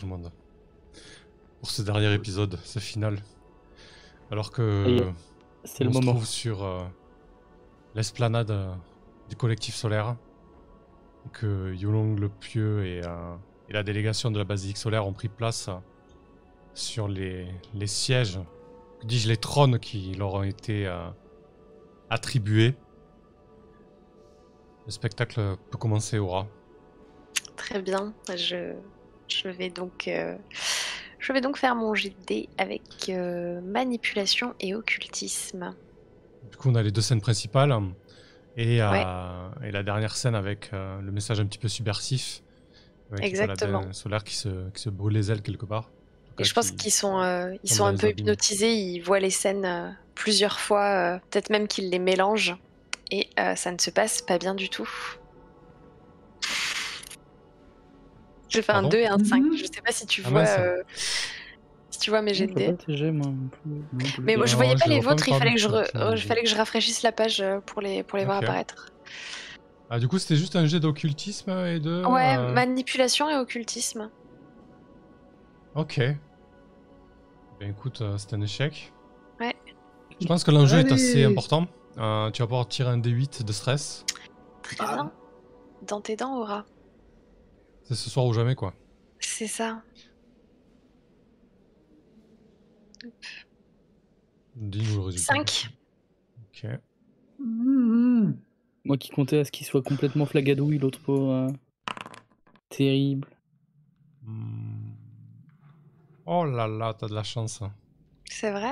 tout le monde pour ce dernier épisode, ce final. Alors que c'est on le se moment. trouve sur l'esplanade du collectif solaire, et que Yulong le Pieux et la délégation de la basilique solaire ont pris place sur les sièges, que dis-je, les trônes qui leur ont été attribués. Le spectacle peut commencer, Aura. Très bien, je vais donc faire mon jet de dés avec manipulation et occultisme. Du coup, on a les deux scènes principales et Ouais. la dernière scène avec le message un petit peu subversif. Exactement. La solaire qui se brûle les ailes quelque part. En tout Et cas, je pense qui qu'ils sont un dans les peu abîmes. hypnotisés, ils voient les scènes plusieurs fois, peut-être même qu'ils les mélangent, et ça ne se passe pas bien du tout. J'ai fait un Pardon 2 et un 5. Je sais pas si tu vois, mince. si tu vois mes jets Je de vois dés. pas tes jets, moi non plus. Mais moi, je Non, voyais pas je les vois pas vôtres, il encore fallait du que je rafraîchisse la page pour les voir Ok. apparaître. Ah, du coup, c'était juste un jet d'occultisme et de... Ouais, manipulation et occultisme. Ok. Ben écoute, c'est un échec. Ouais. Je pense que l'enjeu est assez Allez. important. Tu vas pouvoir tirer un D8 de stress. Très Ah. bien. Dans tes dents, Aura. C'est ce soir ou jamais, quoi. C'est ça. Dis-nous le résultat. 5. Ok. Moi qui comptais à ce qu'il soit complètement flagadouille, l'autre pauvre. Terrible. Hmm. Oh là là, t'as de la chance. C'est vrai?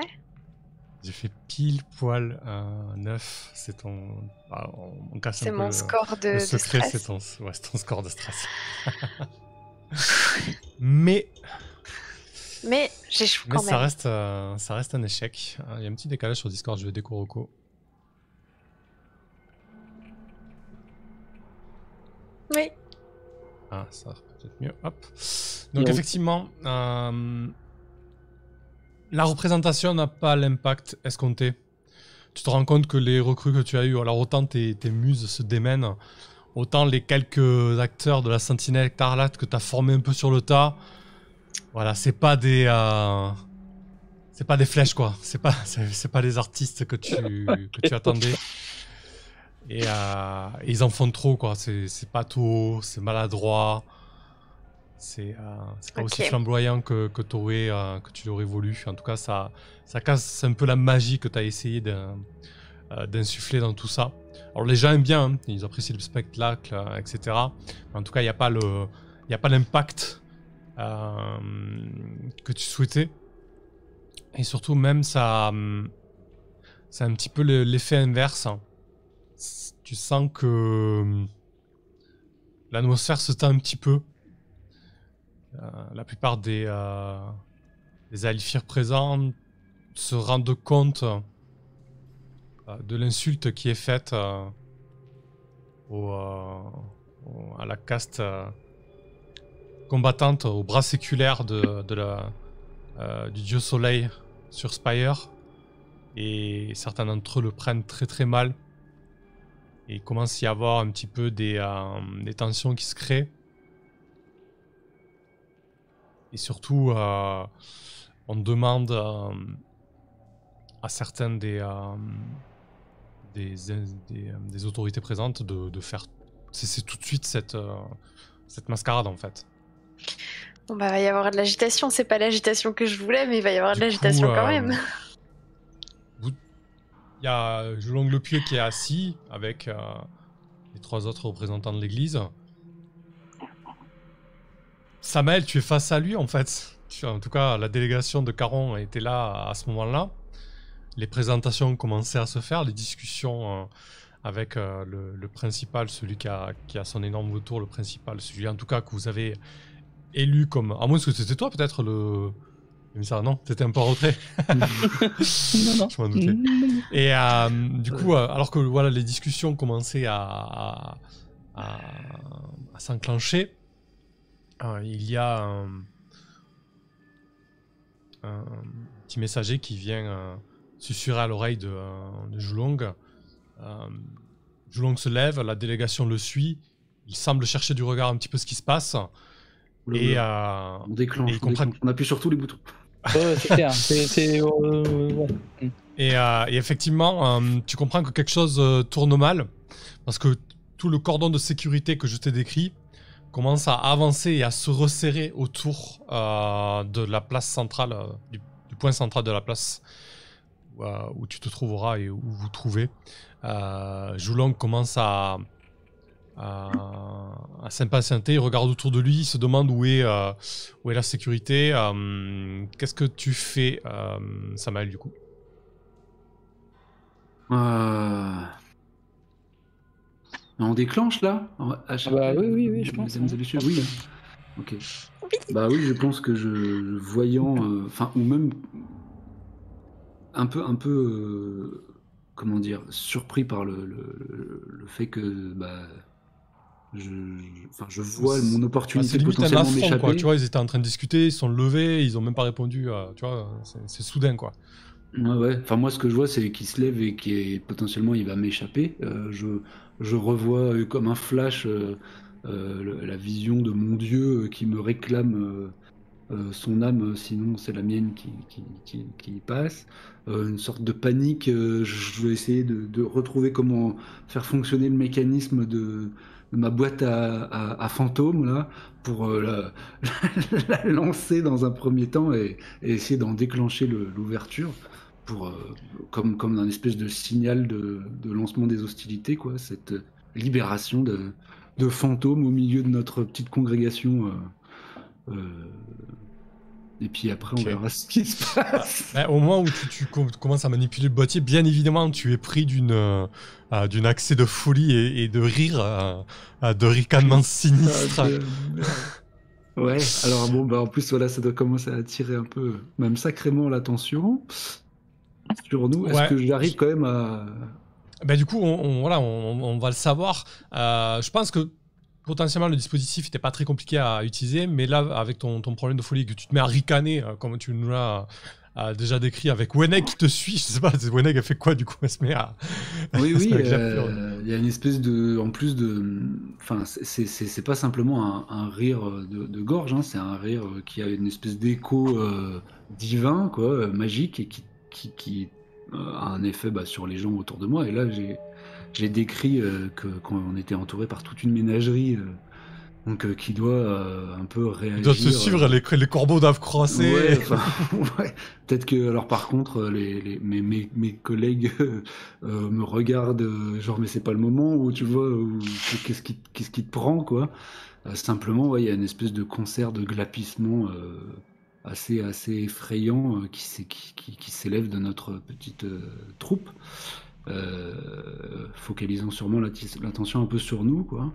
J'ai fait pile poil 9. C'est ton... Ah, on casse C'est un peu mon score de le secret, stress. c'est ton score de stress. Mais j'échoue quand ça même. reste un échec. Il y a un petit décalage sur Discord, je vais déco-reco. Oui. Ah, ça va peut-être mieux. Hop. Donc Et effectivement, la représentation n'a pas l'impact escompté. Tu te rends compte que les recrues que tu as eues, alors autant tes muses se démènent, autant les quelques acteurs de la Sentinelle Écarlate que tu as formés un peu sur le tas, voilà, c'est pas des flèches, quoi. C'est pas des artistes que tu attendais. Et ils en font trop, quoi. C'est pâteau, c'est maladroit. C'est pas aussi Ok. flamboyant que tu l'aurais voulu. En tout cas, ça casse un peu la magie que tu as essayé d'insuffler dans tout ça. Alors les gens aiment bien, hein, ils apprécient le spectacle, etc. Mais en tout cas, il n'y a pas l'impact que tu souhaitais. Et surtout, même ça, c'est un petit peu l'effet inverse. Tu sens que l'atmosphère se tend un petit peu. La plupart des alifires présents se rendent compte de l'insulte qui est faite à la caste combattante, au bras séculaire du dieu soleil sur Spire. Et certains d'entre eux le prennent très très mal. Et il commence à y avoir un petit peu des tensions qui se créent. Et surtout, on demande à certaines des autorités présentes de faire cesser tout de suite cette mascarade, en fait. Bon bah, va y avoir de l'agitation. C'est pas l'agitation que je voulais, mais il va y avoir de l'agitation quand même. Il y a Yulong le Pieux qui est assis avec les 3 autres représentants de l'église. Samael, tu es face à lui, en fait. En tout cas, la délégation de Caron était là à ce moment-là. Les présentations ont commencé à se faire, les discussions avec le principal, celui qui a son énorme tour, le principal, celui en tout cas que vous avez élu comme... À moins que c'était toi peut-être le... Mais ça, non, t'étais un peu en retrait. Non. Je m'en doutais. Et du coup, alors que voilà, les discussions commençaient à s'enclencher, il y a un petit messager qui vient susurrer à l'oreille de Yulong. Yulong se lève, la délégation le suit. Il semble chercher du regard un petit peu ce qui se passe. Oula, Et, oula. On déclenche, et ils comprennent. on appuie sur tous les boutons. Ouais, c'est clair. Ouais. Et effectivement, tu comprends que quelque chose tourne mal, parce que tout le cordon de sécurité que je t'ai décrit commence à avancer et à se resserrer autour de la place centrale, du point central de la place où tu te trouveras et où vous trouvez. Joulong commence à s'impatienter, il regarde autour de lui, il se demande où est la sécurité. Qu'est-ce que tu fais, Samael, du coup? On déclenche là à chaque Bah oui, je pense. mesdames et messieurs, oui. Ok. Bah oui, je pense que voyant, enfin, ou même un peu, comment dire, surpris par le fait que, bah, je vois mon opportunité c'est limite un potentiellement affront, quoi. m'échapper. Tu vois, ils étaient en train de discuter, ils sont levés, ils ont même pas répondu. Tu vois, c'est soudain, quoi. Ouais. Enfin, moi, ce que je vois, c'est qu'il se lève et potentiellement il va m'échapper. Je revois comme un flash la vision de mon Dieu qui me réclame son âme, sinon c'est la mienne qui passe. Une sorte de panique. Je vais essayer de retrouver comment faire fonctionner le mécanisme de ma boîte à fantômes là, pour la lancer dans un premier temps et essayer d'en déclencher l'ouverture. Pour, comme un espèce de signal de lancement des hostilités, quoi, cette libération de fantômes au milieu de notre petite congrégation. Et puis après, on verra ce qui se passe. Au moment où tu commences à manipuler le boîtier, bien évidemment, tu es pris d'une accès de folie et de rire, de ricanement sinistre. Ouais, alors bon, bah en plus, voilà, ça doit commencer à attirer un peu, même sacrément, l'attention sur nous. Est-ce que j'arrive quand même à... Du coup, on va le savoir. Je pense que potentiellement le dispositif n'était pas très compliqué à utiliser, mais là, avec ton problème de folie, que tu te mets à ricaner, comme tu nous l'as déjà décrit, avec Weneg qui te suit, je sais pas, Weneg a fait quoi du coup? Elle se met à... Oui, il y a une espèce de... En plus de... Enfin, c'est pas simplement un rire de gorge, hein, c'est un rire qui a une espèce d'écho divin, quoi, magique, et qui a un effet sur les gens autour de moi. Et là, j'ai décrit qu'on était entouré par toute une ménagerie donc, qui doit un peu réagir. Ils doivent se suivre, les corbeaux doivent croisser. Ouais, ouais. Peut-être que, alors par contre, mes collègues me regardent, genre, mais c'est pas le moment, où tu vois, qu'est-ce qui te prend, quoi. Simplement, ouais, il y a une espèce de concert de glapissement assez effrayant qui s'élève de notre petite troupe. Focalisant sûrement l'attention un peu sur nous, quoi.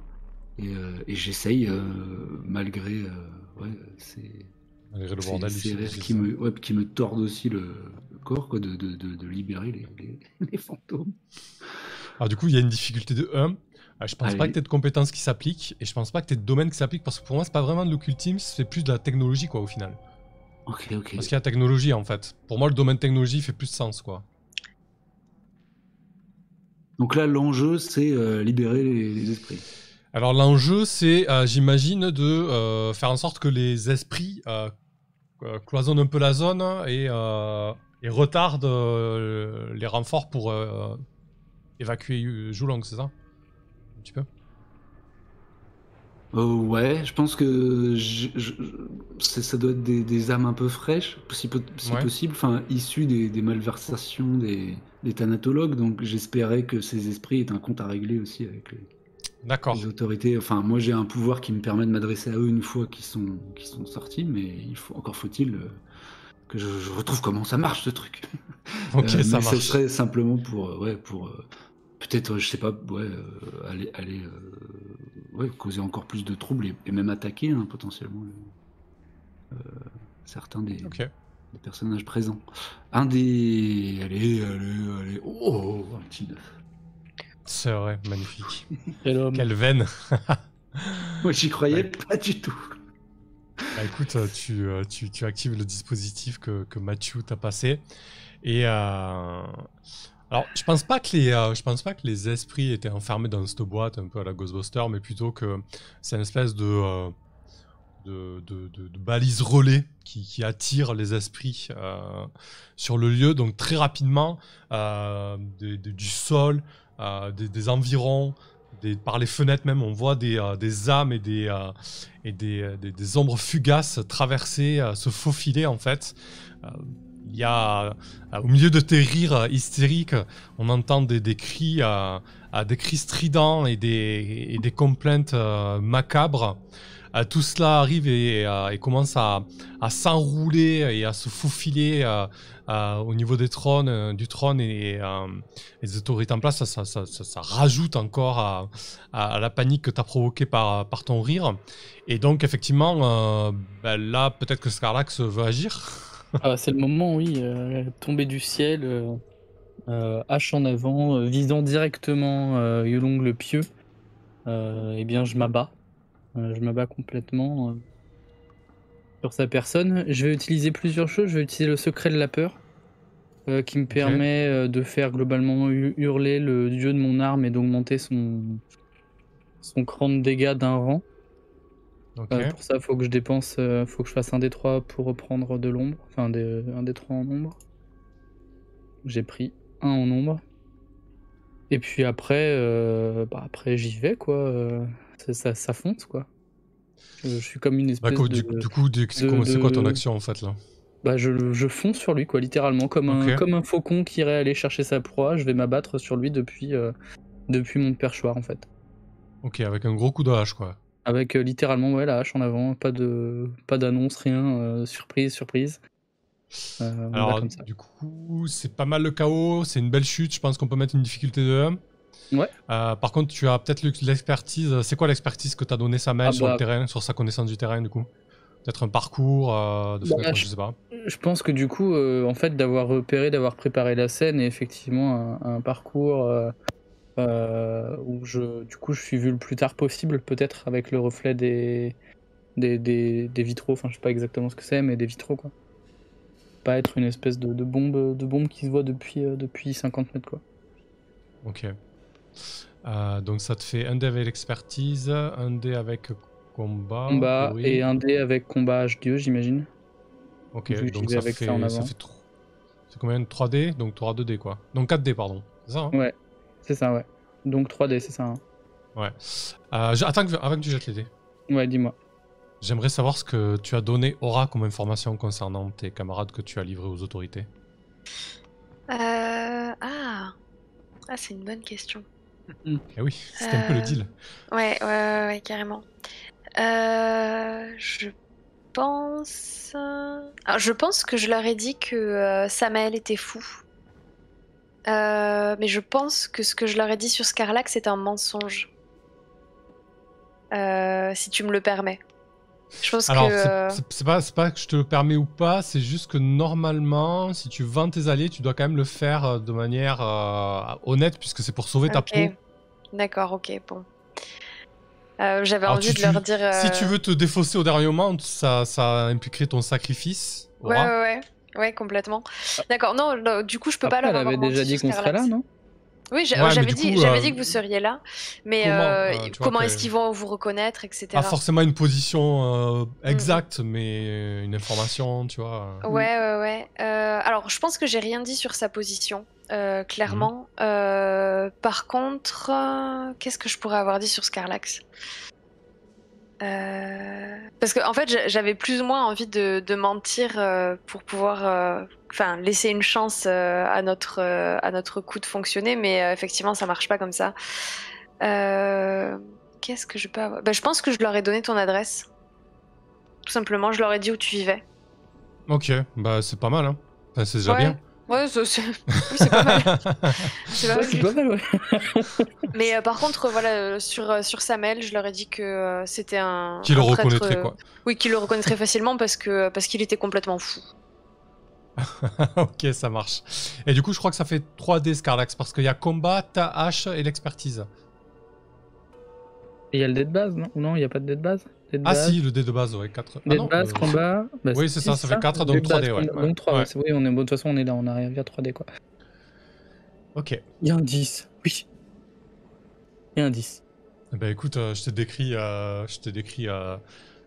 Et j'essaye, malgré Malgré le bordel ces rires qui me tordent aussi le corps, quoi, de libérer les fantômes. Alors du coup, il y a une difficulté de 1. Je pense pas que tu aies de compétences qui s'appliquent, et je pense pas que tu aies de domaine qui s'applique, parce que pour moi, c'est pas vraiment de l'occultisme, c'est plus de la technologie, quoi, au final. Ok. Parce qu'il y a la technologie, en fait. Pour moi, le domaine technologie fait plus de sens, quoi. Donc là, l'enjeu, c'est libérer les esprits. Alors l'enjeu, c'est, j'imagine, de faire en sorte que les esprits cloisonnent un peu la zone et retardent les renforts pour évacuer Joulong, c'est ça? Un petit peu. Ouais, je pense que ça doit être des âmes un peu fraîches, si possible, enfin, issues des malversations des thanatologues, donc j'espérais que ces esprits aient un compte à régler aussi avec les autorités. Enfin, moi j'ai un pouvoir qui me permet de m'adresser à eux une fois qu'ils sont sortis, mais encore faut-il que je retrouve comment ça marche, ce truc. Ok, ça mais marche. ce serait simplement pour peut-être, je sais pas, aller causer encore plus de troubles et même attaquer, hein, potentiellement certains des personnages présents. Allez, oh, un petit 9. C'est vrai, magnifique. Quelle veine. Moi, j'y croyais pas du tout. Écoute, tu actives le dispositif que Mathieu t'a passé. Et alors, je pense pas que les esprits étaient enfermés dans cette boîte un peu à la Ghostbuster, mais plutôt que c'est une espèce de de balises relais qui attirent les esprits sur le lieu. Donc très rapidement, du sol, des environs, par les fenêtres même, on voit des âmes et des ombres fugaces traverser, se faufiler en fait. Il y a, au milieu de tes rires hystériques, on entend des cris stridents et des complaintes macabres. Tout cela arrive et commence à s'enrouler et à se faufiler au niveau du trône et des autorités en place. Ça rajoute encore à la panique que tu as provoquée par ton rire. Et donc, effectivement, là, peut-être que Scarlax veut agir. C'est le moment, oui, tombé du ciel, hache en avant, visant directement Yolong le Pieux. Eh bien, je m'abats. Je m'abats complètement sur sa personne. Je vais utiliser plusieurs choses. Je vais utiliser le secret de la peur, qui me permet de faire globalement hurler le dieu de mon arme et d'augmenter son cran de dégâts d'un rang. Pour ça, faut que je dépense, faut que je fasse un D3 pour reprendre de l'ombre, enfin un D3 en ombre. J'ai pris un en ombre. Et puis après, après j'y vais quoi. Ça fonce quoi. Je suis comme une espèce du coup, c'est quoi ton action en fait là? Je fonce sur lui quoi, littéralement comme un faucon qui irait aller chercher sa proie. Je vais m'abattre sur lui depuis mon perchoir en fait. Ok, avec un gros coup de hache quoi. Avec littéralement la hache en avant, pas d'annonce, rien, surprise. Alors comme ça. du coup, c'est pas mal le chaos, c'est une belle chute, je pense qu'on peut mettre une difficulté de 1. Ouais. Par contre, tu as peut-être l'expertise. C'est quoi l'expertise que t'as donné Samel sur le terrain, sur sa connaissance du terrain du coup? Peut-être un parcours de fenêtre, je sais pas. Je pense que du coup, en fait, d'avoir préparé la scène et effectivement un parcours où je suis vu le plus tard possible, peut-être avec le reflet des vitraux. Enfin, je sais pas exactement ce que c'est, mais des vitraux quoi. Pas être une espèce de bombe qui se voit depuis 50 mètres quoi. Ok. Donc ça te fait un dé avec l'expertise, un dé avec combat et un dé avec combat H-Dieu, j'imagine. Ok, donc ça fait c'est combien? 3D? Donc tu auras 2D quoi. Donc 4D pardon, c'est ça hein? Ouais, c'est ça ouais. Donc 3D c'est ça hein. Ouais. Attends avant que tu jettes les dés. Ouais, dis-moi. J'aimerais savoir ce que tu as donné Aura comme information concernant tes camarades que tu as livrés aux autorités. C'est une bonne question. Eh oui, c'était un peu le deal. Ouais, carrément. Je pense que je leur ai dit que Samael était fou. Mais je pense que ce que je leur ai dit sur Scarlax c'est un mensonge. Si tu me le permets. Je pense c'est pas que je te le permets ou pas, c'est juste que normalement, si tu vends tes alliés, tu dois quand même le faire de manière honnête, puisque c'est pour sauver ta peau. D'accord, ok, bon. J'avais envie de leur dire... Si tu veux te défausser au dernier moment, ça impliquerait ton sacrifice. Ouais, complètement. D'accord, non, du coup, je peux pas leur avoir menti. Elle avait déjà dit qu'on serait là, non? Oui, j'avais dit que vous seriez là, mais comment est-ce qu'ils vont vous reconnaître, etc. Pas forcément une position exacte, mais une information, tu vois. Ouais. Alors, je pense que j'ai rien dit sur sa position, clairement. Par contre, qu'est-ce que je pourrais avoir dit sur Scarlax? Parce que en fait, j'avais plus ou moins envie de mentir pour pouvoir, laisser une chance à notre coup de fonctionner, mais effectivement, ça marche pas comme ça. Qu'est-ce que je peux avoir? Je pense que je leur ai donné ton adresse. Tout simplement, je leur ai dit où tu vivais. Ok, c'est pas mal, hein. Enfin, c'est déjà bien. Ouais, c'est pas mal. C'est pas mal, ouais. Mais par contre, voilà, sur Samael, je leur ai dit que c'était un. Qu'il le reconnaîtrait, quoi. Oui, qu'il le reconnaîtrait facilement parce qu'il était complètement fou. Ok, ça marche. Et du coup, je crois que ça fait 3D Scarlax parce qu'il y a combat, ta hache et l'expertise. Et il y a le dé de base, non? Ou non, il n'y a pas de dé de base? Si, le dé de base, ouais, 4. Dé de base, combat. Oui, c'est ça fait 4, donc 3D, ouais. Donc 3, ouais. Oui, de toute façon, on est là, on arrive à 3D, quoi. Ok. Il y a un 10, oui. Il y a un 10. Écoute, je te décris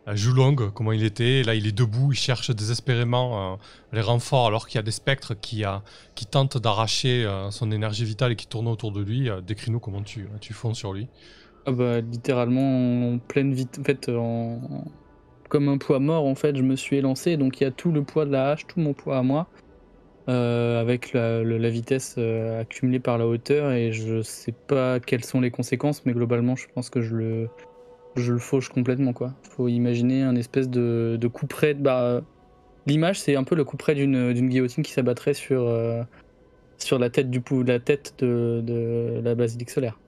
Julong, comment il était. Là, il est debout, il cherche désespérément les renforts alors qu'il y a des spectres qui tentent d'arracher son énergie vitale et qui tournent autour de lui. Décris-nous comment tu fonds sur lui. Ah bah, littéralement en pleine vite, en fait, comme un poids mort, en fait, je me suis élancé, donc il y a tout le poids de la hache, tout mon poids à moi, avec la vitesse accumulée par la hauteur, et je sais pas quelles sont les conséquences, mais globalement, je pense que je le fauche complètement, quoi. Faut imaginer un espèce de couperet, l'image, c'est un peu le couperet d'une guillotine qui s'abattrait sur la tête de la basilique solaire.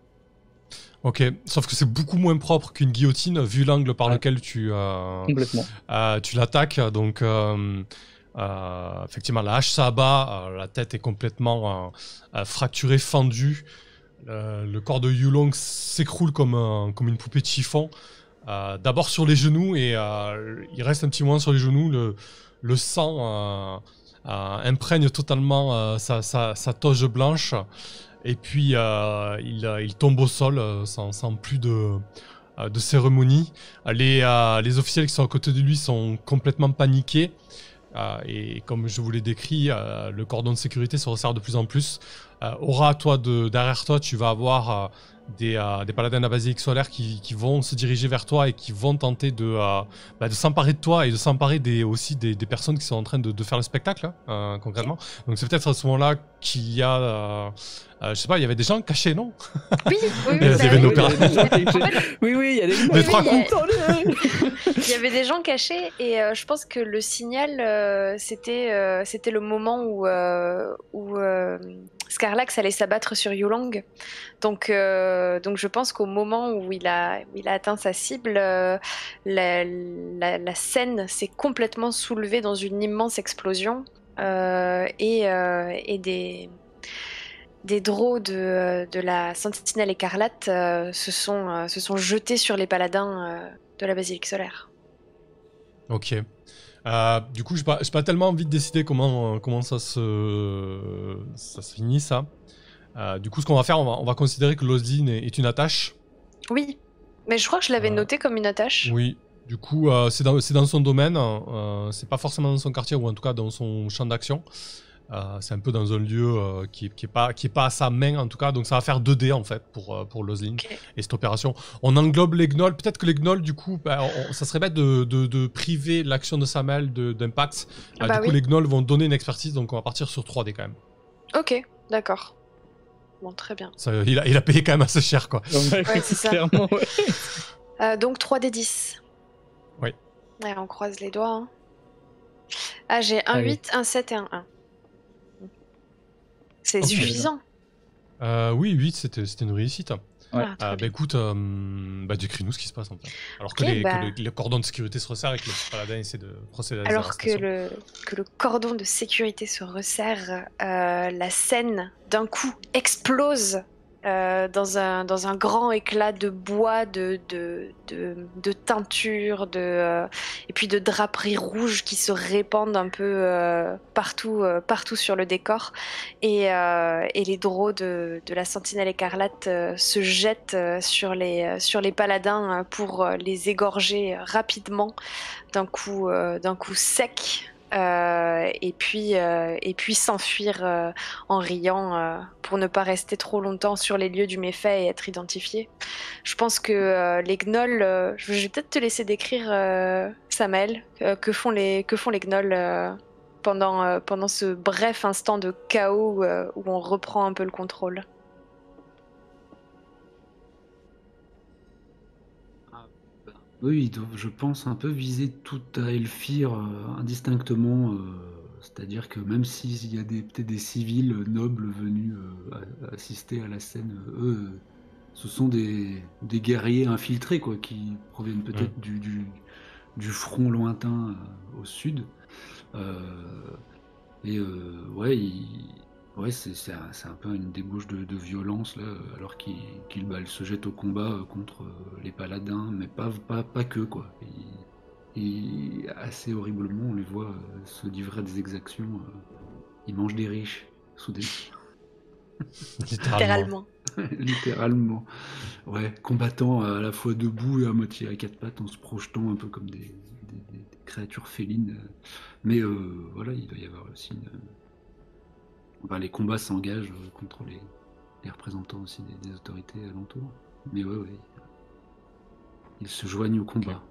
Ok, sauf que c'est beaucoup moins propre qu'une guillotine vu l'angle par lequel tu Complètement. l'attaques. Donc, effectivement, la hache s'abat, la tête est complètement fracturée, fendue. Le corps de Yulong s'écroule comme une poupée de chiffon. D'abord sur les genoux, et il reste un petit moment sur les genoux. Le sang imprègne totalement sa toge blanche. Et puis il tombe au sol sans plus de cérémonie. Les officiels qui sont à côté de lui sont complètement paniqués. Et comme je vous l'ai décrit, le cordon de sécurité se resserre de plus en plus. Aura, toi, derrière toi, tu vas avoir des paladins de la basilique solaire qui vont se diriger vers toi et qui vont tenter de s'emparer de toi et de s'emparer aussi des personnes qui sont en train de faire le spectacle, concrètement. Donc c'est peut-être à ce moment-là qu'il y a... je sais pas, il y avait des gens cachés, non? Oui, Il y avait une opération. Oui, il y a des Mais trois coups. Il y avait des gens cachés, et je pense que le signal, c'était le moment où Scarlax allait s'abattre sur Yulong. Donc je pense qu'au moment où il a atteint sa cible, la scène s'est complètement soulevée dans une immense explosion, et des drows de la sentinelle écarlate se sont jetés sur les paladins de la basilique solaire. Ok. Du coup, j'ai pas tellement envie de décider comment ça se finit, ça. Du coup, ce qu'on va faire, on va considérer que l'Ozdin est une attache. Oui, mais je crois que je l'avais noté comme une attache. Oui. Du coup, c'est dans son domaine. C'est pas forcément dans son quartier, ou en tout cas dans son champ d'action. C'est un peu dans un lieu qui est pas à sa main, en tout cas. Donc ça va faire 2D en fait pour l'Ozdin. Okay. Et cette opération. On englobe les gnolls. Peut-être que les gnolls, du coup, ça serait bête de priver l'action de Samel d'impact. Du coup, les gnolls vont donner une expertise, donc on va partir sur 3D quand même. Ok, d'accord. Bon, très bien. Ça, il a payé quand même assez cher, quoi. Ouais, c'est ça. Clairement, ouais. Donc 3D10. Oui. Ouais, on croise les doigts. Hein. Ah, j'ai un 8, un 7 et un 1. C'est suffisant. Oui, 8, c'était une réussite. Ouais. Écoute, décris-nous ce qui se passe en fait. Alors que le cordon de sécurité se resserre et que le paladin essaie de procéder à la Alors que le cordon de sécurité se resserre, la scène d'un coup explose dans un grand éclat de bois, de teinture, et puis de draperies rouges qui se répandent un peu partout sur le décor. Et les drows de la sentinelle écarlate se jettent sur les paladins pour les égorger rapidement d'un coup sec. Et puis s'enfuir en riant pour ne pas rester trop longtemps sur les lieux du méfait et être identifié. Je pense que les gnolls, je vais peut-être te laisser décrire, Samael, que font les gnolls pendant ce bref instant de chaos où on reprend un peu le contrôle. Oui, ils doivent, je pense, un peu viser tout à Elfir indistinctement. C'est-à-dire que même s'il y a peut-être des civils nobles venus assister à la scène, eux, ce sont des guerriers infiltrés, quoi, qui proviennent peut-être du front lointain au sud. C'est un peu une débauche de violence là, alors qu'ils se jettent au combat contre les paladins, mais pas que, quoi. Et assez horriblement, on les voit se livrer à des exactions. Ils mangent des riches, soudainement. Littéralement. Littéralement. Ouais, combattant à la fois debout et à moitié à quatre pattes, en se projetant un peu comme des créatures félines. Mais voilà, il doit y avoir aussi enfin, les combats s'engagent contre les représentants aussi des autorités alentours. Mais ouais, ils se joignent au combat.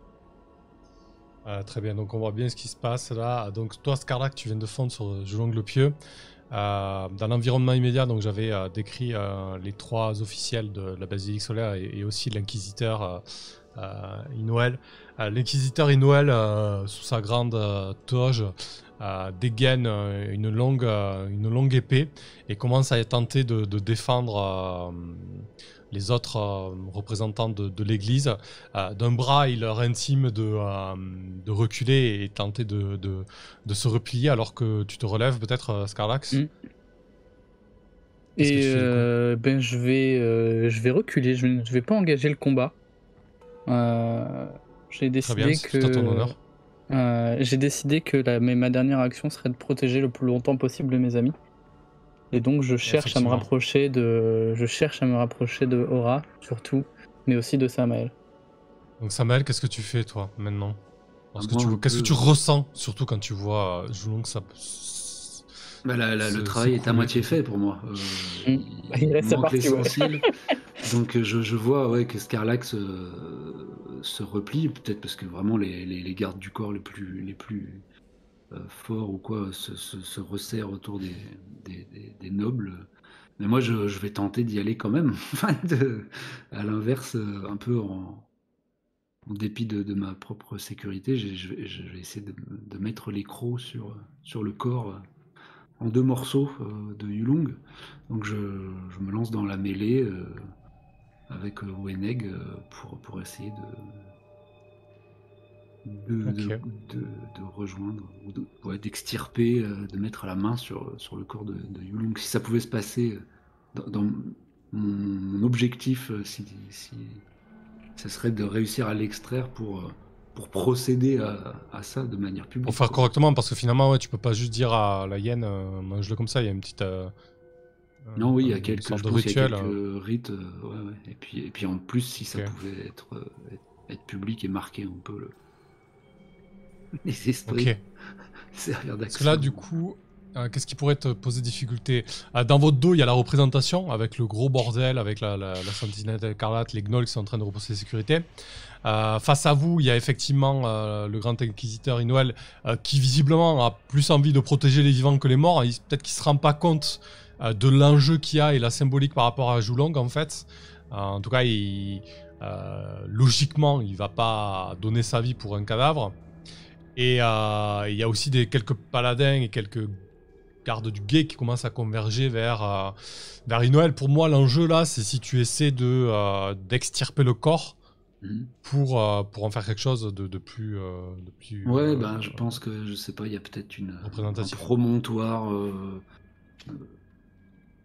Très bien, donc on voit bien ce qui se passe là. Donc toi, Scarlac, tu viens de fondre sur Joulong le Pieux. Dans l'environnement immédiat, donc j'avais décrit les 3 officiels de la basilique solaire et aussi l'inquisiteur Inoël. L'inquisiteur Inoël, sous sa grande toge, dégaine une longue épée et commence à tenter de défendre les autres représentants de l'église. D'un bras, il leur intime de reculer et tenter de se replier alors que tu te relèves peut-être, Scarlax. Et je vais reculer, je vais pas engager le combat. J'ai décidé c'est à ton honneur. J'ai décidé que ma dernière action serait de protéger le plus longtemps possible mes amis. Et donc je cherche à me rapprocher de Aura surtout, mais aussi de Samael. Donc Samael, qu'est-ce que tu fais toi maintenant? Qu'est-ce que tu ressens, surtout quand tu vois Joulong ça. Le travail est à moitié fait pour moi. Il reste manque l'essentiel. Donc je vois que Scarlax se replie, peut-être parce que vraiment les gardes du corps les plus forts ou quoi se resserrent autour des nobles. Mais moi je vais tenter d'y aller quand même. À l'inverse, un peu en dépit de ma propre sécurité, je vais essayer de mettre les crocs sur le corps en 2 morceaux de Yulong. Donc je me lance dans la mêlée avec Weneg pour essayer de rejoindre, ou d'extirper, de mettre la main sur le corps de Yulong. Si ça pouvait se passer dans mon objectif, si ça serait de réussir à l'extraire pour procéder à ça de manière publique. Pour faire correctement, parce que finalement, tu peux pas juste dire à la hyène, mange-le comme ça, il y a une petite... non, oui, il y a quelques rituels. Rites. Ouais. Et puis en plus, si ça pouvait être public et marquer un peu les esprits. Servir d'action. Parce que là, du coup, qu'est-ce qui pourrait te poser difficulté? Dans votre dos, il y a la représentation, avec le gros bordel, avec la sentinelle écarlate, les gnolls qui sont en train de reposer sécurité. Face à vous, il y a effectivement le grand inquisiteur Inoël qui visiblement a plus envie de protéger les vivants que les morts. Peut-être qu'il ne se rend pas compte de l'enjeu qu'il y a et la symbolique par rapport à Joulong en fait. En tout cas, logiquement, il ne va pas donner sa vie pour un cadavre. Et il y a aussi quelques paladins et quelques gardes du guet qui commencent à converger vers Inoël. Pour moi, l'enjeu là, c'est si tu essaies d'extirper le corps pour en faire quelque chose de plus... ouais, je pense que, je sais pas, il y a peut-être un promontoire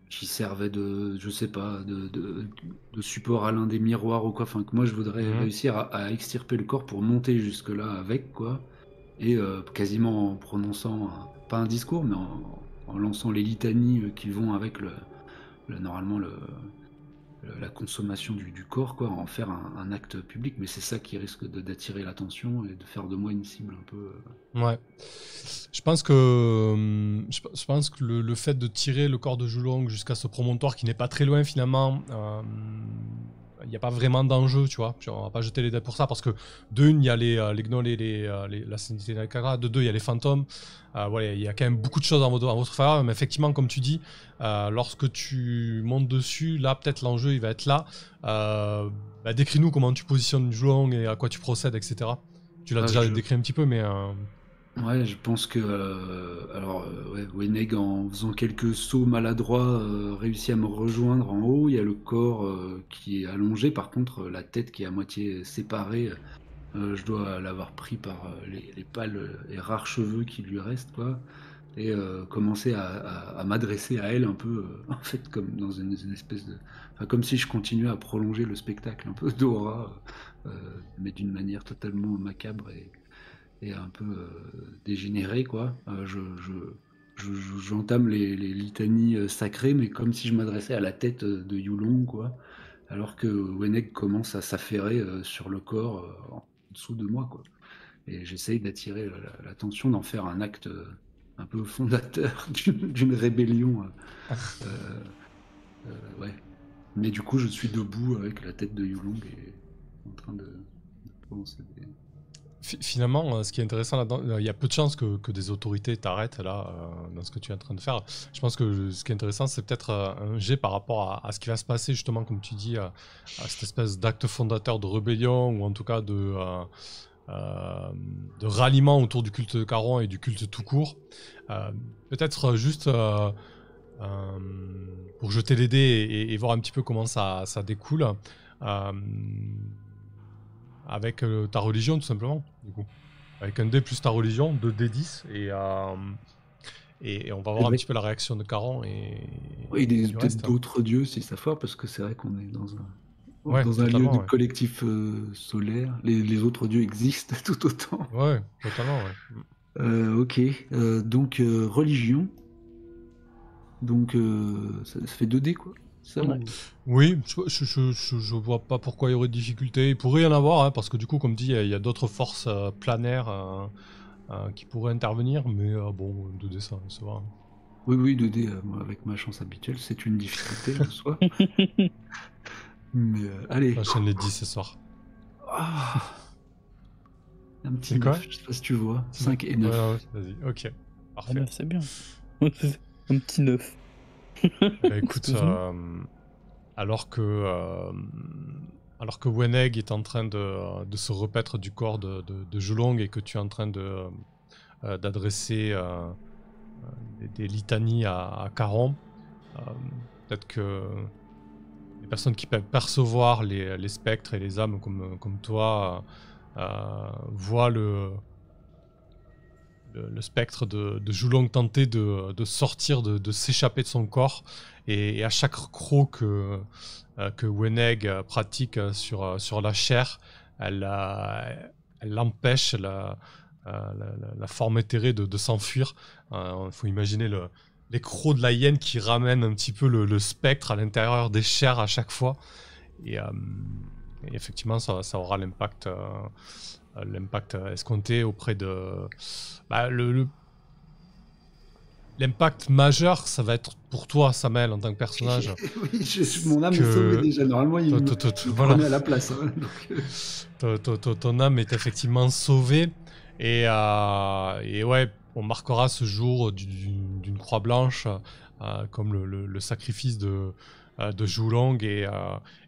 qui servait de support à l'un des miroirs ou quoi. Enfin, que moi, je voudrais réussir à extirper le corps pour monter jusque-là avec, quoi. Et quasiment en prononçant, pas un discours, mais en lançant les litanies qui vont avec normalement la consommation du corps, quoi, en faire un acte public. Mais c'est ça qui risque d'attirer l'attention et de faire de moi une cible un peu... Ouais. Je pense que le fait de tirer le corps de Joulong jusqu'à ce promontoire qui n'est pas très loin finalement, il n'y a pas vraiment d'enjeu, tu vois. On va pas jeter les dés pour ça parce que d'une, il y a les gnolls et la Sentinelle Écarlate, de deux, il y a les fantômes. Voilà, il y a quand même beaucoup de choses en votre faveur, mais effectivement, comme tu dis, lorsque tu montes dessus, là, peut-être l'enjeu, il va être là. Décris-nous comment tu positionnes Joulong et à quoi tu procèdes, etc. Tu l'as déjà décrit un petit peu, mais... Ouais, je pense que Weneg, en faisant quelques sauts maladroits, réussit à me rejoindre en haut. Il y a le corps qui est allongé, par contre la tête qui est à moitié séparée, je dois l'avoir pris par les pâles et rares cheveux qui lui restent, quoi, et commencer à m'adresser à elle un peu, en fait, comme dans une espèce de... Enfin, comme si je continuais à prolonger le spectacle un peu d'Aura, mais d'une manière totalement macabre et un peu dégénéré, quoi. Je j'entame les litanies sacrées, mais comme si je m'adressais à la tête de Yulong, quoi. Alors que Weneg commence à s'affairer sur le corps en dessous de moi, quoi. Et j'essaye d'attirer l'attention, d'en faire un acte un peu fondateur d'une rébellion. Ouais. Mais du coup, je suis debout avec la tête de Yulong et en train de prononcer des... Finalement, ce qui est intéressant là-dedans, il y a peu de chances que des autorités t'arrêtent là dans ce que tu es en train de faire. Je pense que ce qui est intéressant, c'est peut-être un jet par rapport à ce qui va se passer, justement, comme tu dis, à cette espèce d'acte fondateur de rébellion, ou en tout cas de ralliement autour du culte de Caron et du culte tout court. Peut-être juste pour jeter les dés et voir un petit peu comment ça découle. Avec ta religion, tout simplement, du coup. Avec un dé plus ta religion, 2 D10, et on va voir un petit peu la réaction de Caron. Oui, peut-être d'autres dieux, si ça fort, parce que c'est vrai qu'on est dans un lieu de collectif solaire. Les autres dieux existent tout autant. Ouais, totalement, ouais. Ok, donc religion. Donc ça fait 2 dés, quoi. Ça, Ouais. Oui, je vois pas pourquoi il y aurait de difficultés. Il pourrait y en avoir, hein, parce que du coup, comme dit, il y a d'autres forces planaires qui pourraient intervenir, mais bon, 2D, ça va. Oui, 2D, moi, avec ma chance habituelle, c'est une difficulté en soi. Mais allez. Enchaîne les 10 ce soir. Un petit 9, je sais pas si tu vois. 5 et 9. Ouais, vas-y, ok. Parfait. 9, c'est bien. Un petit 9. Bah, écoute, alors que Weneg est en train de se repaître du corps de Julong et que tu es en train d'adresser des litanies à Caron, peut-être que les personnes qui peuvent percevoir les spectres et les âmes comme toi voient le spectre de Julong tenter de sortir, de s'échapper de son corps, et à chaque croc que Weneg pratique sur la chair, elle empêche la forme éthérée de s'enfuir. Il faut imaginer les crocs de la hyène qui ramènent un petit peu le spectre à l'intérieur des chairs à chaque fois. Et effectivement, ça aura l'impact escompté auprès de... L'impact majeur, ça va être pour toi, Samel, en tant que personnage. Oui, mon âme est sauvée déjà. Normalement, il me prenait à la place. Hein, ton âme est effectivement sauvée. Et ouais, on marquera ce jour d'une croix blanche comme le sacrifice de Julong, et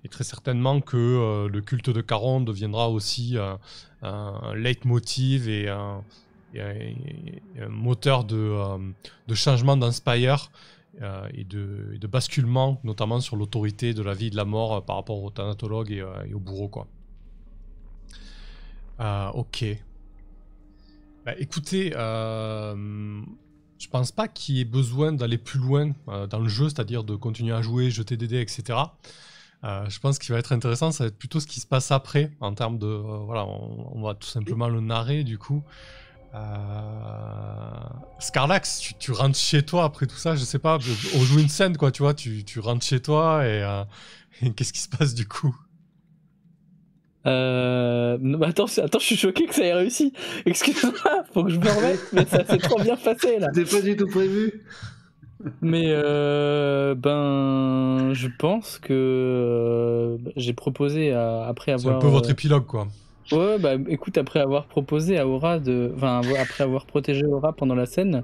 très certainement que le culte de Caron deviendra aussi un leitmotiv et un moteur de changement d'Inspire et de basculement, notamment sur l'autorité de la vie et de la mort par rapport au thanatologue et au bourreau, quoi. Ok. Bah, écoutez, je pense pas qu'il y ait besoin d'aller plus loin dans le jeu, c'est-à-dire de continuer à jouer, jeter des dés, etc. Je pense qu'il va être intéressant, ça va être plutôt ce qui se passe après, en termes de... voilà, on va tout simplement le narrer, du coup. Scarlax, tu rentres chez toi après tout ça, je sais pas, on joue une scène, quoi, tu vois, tu rentres chez toi et qu'est-ce qui se passe, du coup? Non, attends, je suis choqué que ça ait réussi. Excuse-moi, faut que je me remette, mais ça s'est trop bien passé là. C'était pas du tout prévu. Mais je pense que j'ai proposé après avoir. C'est un peu votre épilogue, quoi. Ouais, bah écoute, après avoir proposé à Aura après avoir protégé Aura pendant la scène,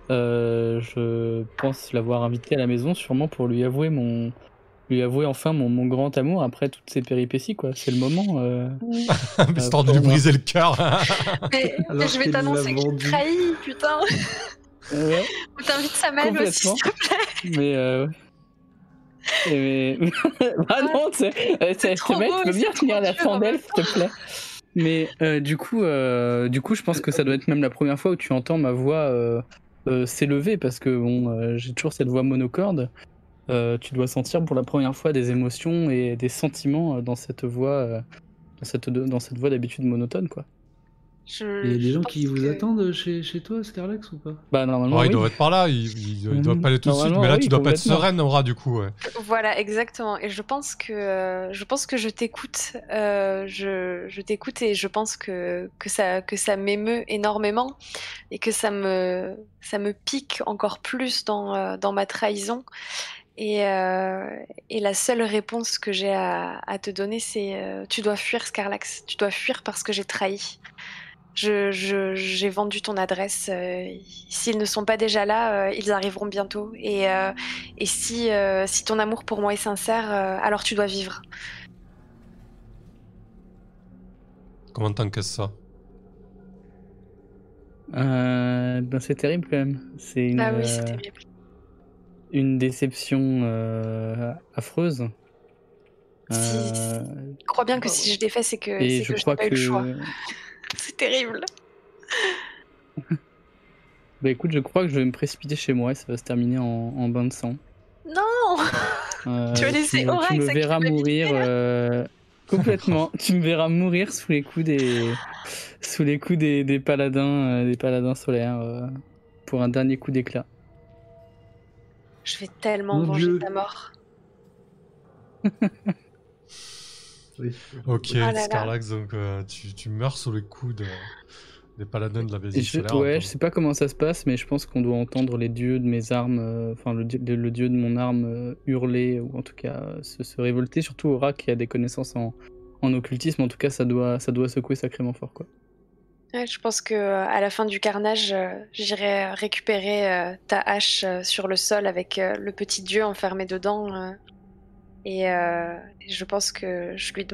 je pense l'avoir invité à la maison, sûrement pour lui avouer enfin mon grand amour après toutes ces péripéties, quoi. C'est le moment. Histoire de lui briser le cœur. Mais je vais t'annoncer que tu trahis, putain. Ouais. On t'invite Samel aussi, s'il te plaît. Ah non, tu peux bien tenir la chandelle, s'il te plaît. Mais du coup, je pense que ça doit être même la première fois où tu entends ma voix s'élever, parce que bon, j'ai toujours cette voix monocorde. Tu dois sentir pour la première fois des émotions et des sentiments dans cette voix, dans cette voix d'habitude monotone, quoi. Il y a des gens pense qui vous que- attendent chez toi, Scarlax, ou pas? Bah normalement Oh, ils oui. doivent être par là, ils doivent pas aller tout de suite. Normalement, Mais là, oui, tu dois pas être complètement. sereine, Aura, du coup. Ouais. Voilà, exactement. Et je pense que je t'écoute. Je t'écoute et je pense que ça m'émeut énormément et que ça me pique encore plus dans ma trahison. Et, euh, et la seule réponse que j'ai à te donner, c'est tu dois fuir, Scarlax. Tu dois fuir parce que j'ai trahi. J'ai vendu ton adresse. S'ils ne sont pas déjà là, ils arriveront bientôt. Et si ton amour pour moi est sincère, alors tu dois vivre. Comment t'encaisses ça? Ben c'est terrible quand même. C'est Ah oui, c'est terrible. une déception affreuse. Je crois bien que si je l'ai fait, c'est que Et c'est je que je crois n'ai pas eu le choix. que. C'est terrible. Bah écoute, je crois que je vais me précipiter chez moi et ça va se terminer en bain de sang. Non, tu vas laisser Aura tu avec me sa verras culpabilité, mourir complètement. Tu me verras mourir sous les coups des paladins solaires pour un dernier coup d'éclat. Je vais tellement Mon venger Dieu. ta mort. Oui. Ok, Oh là là. Scarlax, donc tu meurs sous les coups des paladins de la Et basilique solaire. ouais, je sais pas comment ça se passe, mais je pense qu'on doit entendre les dieux de mes armes, enfin le dieu de mon arme hurler, ou en tout cas se révolter, surtout Aura qui a des connaissances en occultisme, en tout cas ça doit secouer sacrément fort quoi. Ouais, je pense que à la fin du carnage, j'irai récupérer ta hache sur le sol avec le petit dieu enfermé dedans. Et je pense que je lui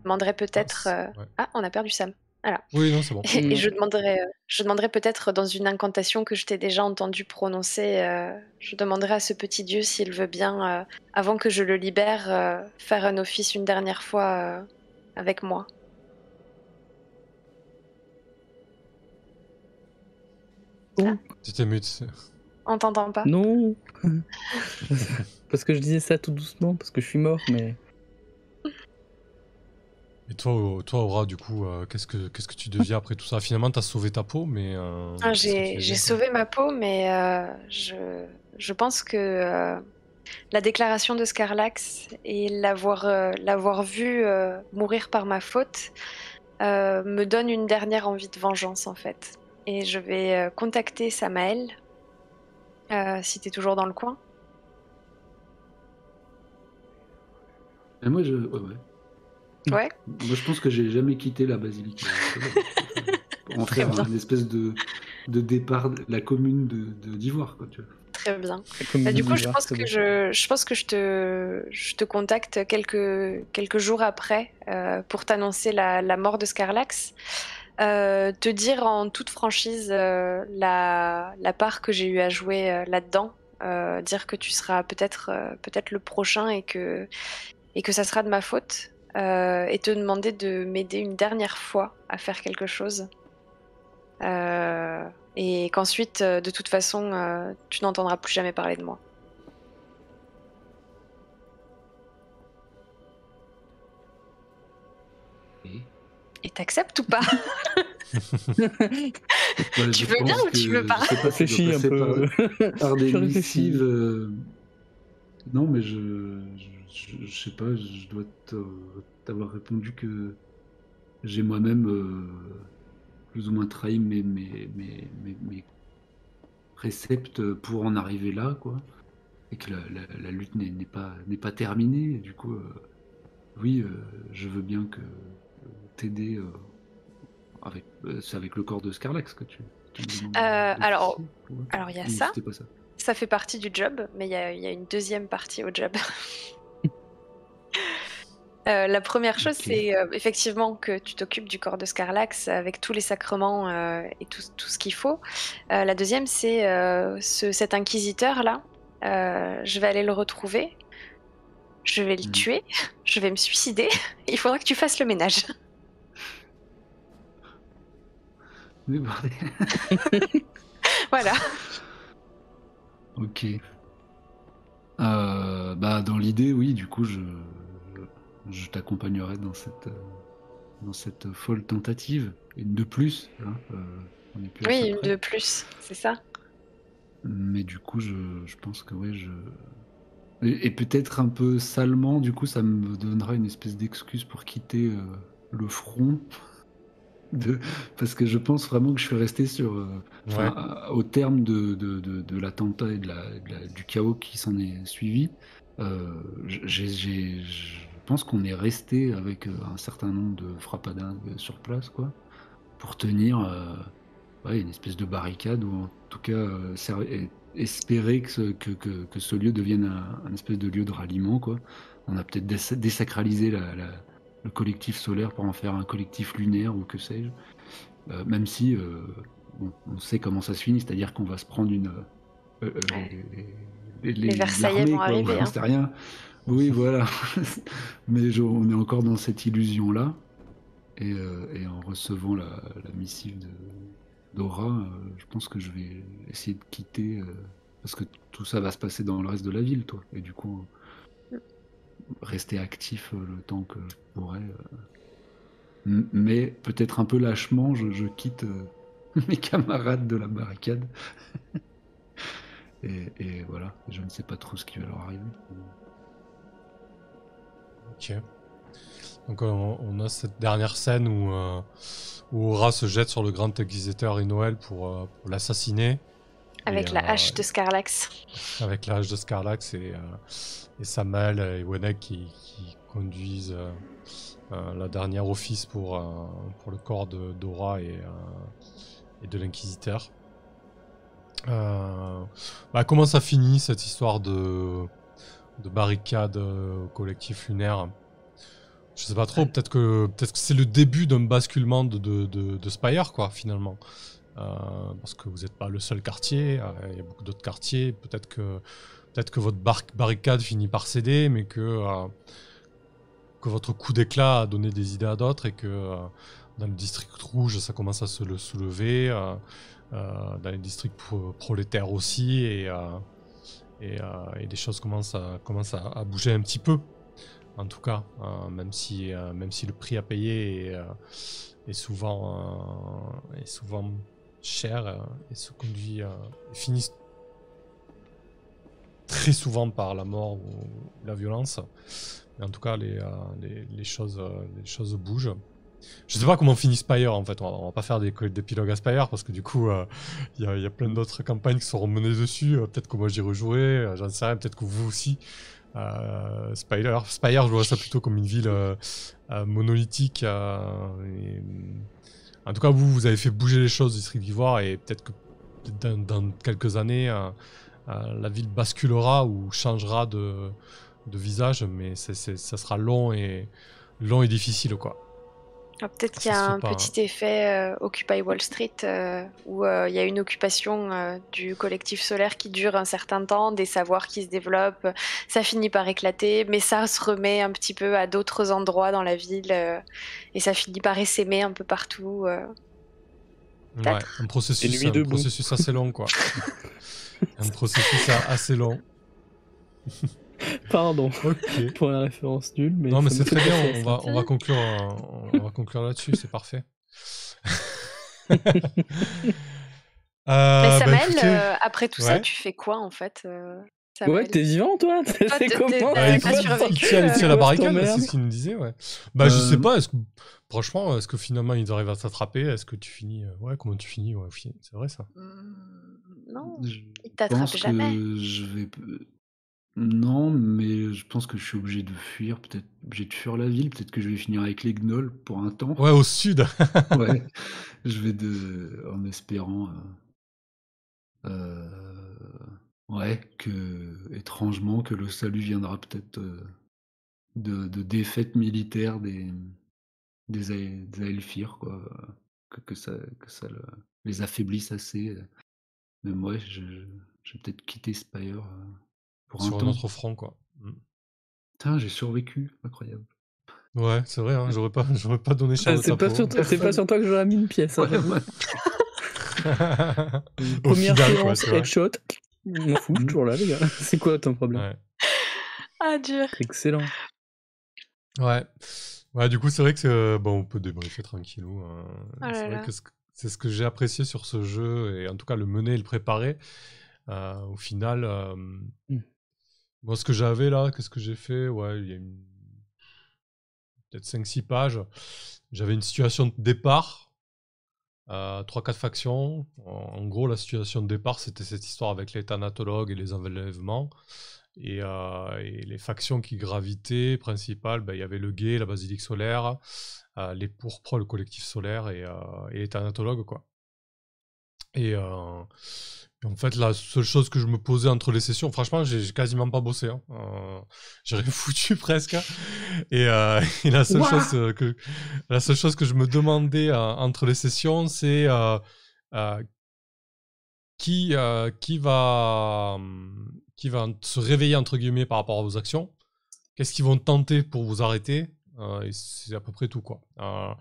demanderai peut-être. Ouais. Ah, on a perdu Sam. Voilà. Oui, non, c'est bon. Et je demanderai peut-être dans une incantation que je t'ai déjà entendu prononcer. Je demanderai à ce petit dieu s'il veut bien, avant que je le libère, faire un office une dernière fois avec moi. Tu t'es mute. On t'entend pas? Non. Parce que je disais ça tout doucement, parce que je suis mort, mais... Et toi, Aura, du coup, qu'est-ce que tu deviens après tout ça? Finalement, t'as sauvé ta peau, mais... Ah, qu'est-ce que tu j'ai deviens, quoi sauvé ma peau, mais je pense que la déclaration de Scarlax et l'avoir vu mourir par ma faute me donne une dernière envie de vengeance, en fait. Et je vais contacter Samael, si t'es toujours dans le coin. Et moi, ouais. Ouais, Moi, je pense que j'ai jamais quitté la basilique. Pour en Très faire bien. un espèce de départ, la commune d'Ivoire, quoi, tu vois. très bien. Comme Bah, du coup, Ivoire, très bien. je pense que je te contacte quelques jours après pour t'annoncer la mort de Scarlax. Te dire en toute franchise la part que j'ai eu à jouer là-dedans. Dire que tu seras peut-être le prochain et que ça sera de ma faute. Et te demander de m'aider une dernière fois à faire quelque chose. Et qu'ensuite, de toute façon, tu n'entendras plus jamais parler de moi. Et t'acceptes ou pas? Ouais, Tu je veux bien pense ou tu que- veux pas? Je sais pas si Réfléchis un peu. par des Je réfléchis. missives. Non, mais je sais pas, je dois t'avoir répondu que j'ai moi-même plus ou moins trahi mes préceptes pour en arriver là, quoi. Et que la lutte n'est pas terminée. Et du coup, oui, je veux bien que t'aider c'est avec le corps de Scarlax que tu me demandes Alors, d'officier, ouais. alors il y a Ou ça. c'était pas ça. Ça fait partie du job, mais il y a une deuxième partie au job. La première chose, Ok. c'est effectivement que tu t'occupes du corps de Scarlax avec tous les sacrements et tout ce qu'il faut. La deuxième, c'est cet inquisiteur-là. Je vais aller le retrouver. Je vais le Mhm. tuer. Je vais me suicider. Il faudra que tu fasses le ménage. Mais bordel. Voilà. Ok. Bah, dans l'idée, oui, du coup, je t'accompagnerai dans cette folle tentative. Une de plus, hein, on n'est plus à Oui, ça une près. de plus, c'est ça. Mais du coup, je pense que ouais, et peut-être un peu salement, du coup, ça me donnera une espèce d'excuse pour quitter le front. Parce que je pense vraiment que je suis resté sur, Ouais. au terme de l'attentat et du chaos qui s'en est suivi. Je pense qu'on est resté avec un certain nombre de frappadingues sur place, quoi, pour tenir ouais, une espèce de barricade ou en tout cas espérer que ce lieu devienne un espèce de lieu de ralliement, quoi. On a peut-être désacralisé le collectif solaire pour en faire un collectif lunaire ou que sais-je. Même si on sait comment ça se finit, c'est-à-dire qu'on va se prendre Ouais. Les Versaillais l'armée, vont quoi, arriver, j'en hein. sais rien. Oui, voilà. Mais on est encore dans cette illusion-là. Et en recevant la missive d'Aura, je pense que je vais essayer de quitter, parce que tout ça va se passer dans le reste de la ville, toi. Et du coup, rester actif le temps que je pourrais. Mais peut-être un peu lâchement, je quitte mes camarades de la barricade. Et voilà, je ne sais pas trop ce qui va leur arriver. Ok. Donc on a cette dernière scène où Aura se jette sur le grand inquisiteur Inoël pour l'assassiner. Avec Et, la hache de Scarlax. avec la hache de Scarlax et Samael et Wenek qui conduisent la dernière office pour le corps d'Aura et de l'Inquisiteur. Comment ça finit cette histoire de barricade au collectif lunaire? Je sais pas trop, peut-être que c'est le début d'un basculement de Spire, quoi, finalement. Parce que vous n'êtes pas le seul quartier, il y a beaucoup d'autres quartiers. Peut-être que votre barricade finit par céder, mais que votre coup d'éclat a donné des idées à d'autres et que dans le district rouge, ça commence à se le soulever, dans les districts prolétaires aussi, et des choses commencent à bouger un petit peu. En tout cas, même si le prix à payer est souvent cher et se conduit finit très souvent par la mort ou la violence. Mais en tout cas, les choses bougent. Je sais pas comment finit Spire en fait. On va pas faire d'épilogue à Spire parce que du coup, il y a plein d'autres campagnes qui seront menées dessus. Peut-être que moi j'y rejouerai, j'en sais rien. Peut-être que vous aussi. Spire, je vois ça plutôt comme une ville monolithique. En tout cas, vous avez fait bouger les choses, District d'Ivoire, et peut-être que dans quelques années, la ville basculera ou changera de visage, mais ça sera long et difficile, quoi. Ah, peut-être Ça qu'il y a se fait un pas, petit effet Occupy Wall Street où il y a une occupation du collectif solaire qui dure un certain temps, des savoirs qui se développent, ça finit par éclater, mais ça se remet un petit peu à d'autres endroits dans la ville et ça finit par essaimer un peu partout. Ouais, un processus assez long, quoi. Un processus assez long. Pardon Ok. pour la référence nulle, mais Non, mais ça c'est me très fait bien. penser à ça. On va conclure là-dessus. C'est parfait. Mais Samuel, écoutez, après tout ça, ouais. tu fais quoi en fait Ouais, Samuel t'es vivant toi? C'est comment? t'as C'est quoi survécu, il tient c'est la quoi barricade, cette c'est emmerde ce qu'il nous disait, ouais. Je sais pas, franchement, est-ce que finalement ils arrivent à t'attraper? Est-ce que tu finis ouais, comment tu finis? Ouais, c'est vrai ça. Non, Je il t'attrape pense jamais. que je vais. Non, mais je pense que je suis obligé de fuir, peut-être obligé de fuir la ville, peut-être que je vais finir avec les gnolls pour un temps. Ouais, au sud. Ouais, je vais en espérant ouais, étrangement, que le salut viendra peut-être de défaites militaires des Aelfir, quoi. Que ça les affaiblisse assez. Mais ouais, je vais peut-être quitter Spire pour un Sur un temps. autre front, quoi. Putain, j'ai survécu, incroyable. Ouais, c'est vrai, hein, j'aurais pas donné cher de ta C'est pas peau. sur toi que j'aurais mis une pièce. Ouais, j'avoue. ouais. Au Première final, quoi, séance, tu vois. headshot. Je m'en fous, je suis toujours là, les gars. C'est quoi ton problème? Ouais. Ah, dur. Excellent. Ouais. Ouais, du coup, c'est vrai que bon, on peut débriefer tranquillou. Oh là C'est vrai là. que c'est ce que j'ai apprécié sur ce jeu, et en tout cas le mener et le préparer. Au final, moi, ce que j'avais là, qu'est-ce que j'ai fait? Ouais, il y a peut-être 5-6 pages. J'avais une situation de départ, 3-4 factions. En gros, la situation de départ, c'était cette histoire avec les thanatologues et les enlèvements. Et les factions qui gravitaient principales, il y avait le Guet, la Basilique Solaire, les Pourpres, le collectif solaire, et les thanatologues, quoi. Et en fait, la seule chose que je me posais entre les sessions, franchement, j'ai quasiment pas bossé, hein. J'ai rien foutu presque. Et la seule Ouah. chose que je me demandais entre les sessions, c'est euh, qui va se réveiller entre guillemets par rapport à vos actions. Qu'est-ce qu'ils vont tenter pour vous arrêter? Et c'est à peu près tout, quoi. En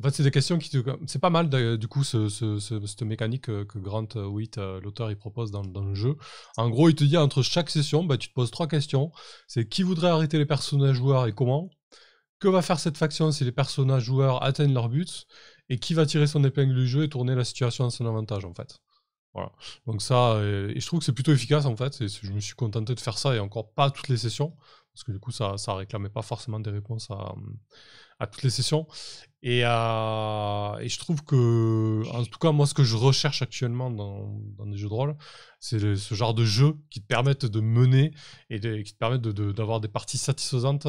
fait, c'est des questions c'est pas mal, du coup, cette mécanique que Grant Witt, l'auteur, il propose dans le jeu. En gros, il te dit, entre chaque session, tu te poses 3 questions. C'est qui voudrait arrêter les personnages joueurs et comment? Que va faire cette faction si les personnages joueurs atteignent leur but? Et qui va tirer son épingle du jeu et tourner la situation à son avantage, en fait. Voilà. Donc ça, et je trouve que c'est plutôt efficace, en fait. Et je me suis contenté de faire ça, et encore pas toutes les sessions, parce que du coup, ça réclamait pas forcément des réponses à toutes les sessions. Et je trouve que, en tout cas, moi, ce que je recherche actuellement dans des jeux de rôle, c'est ce genre de jeux qui te permettent de mener et qui te permettent d'avoir des parties satisfaisantes,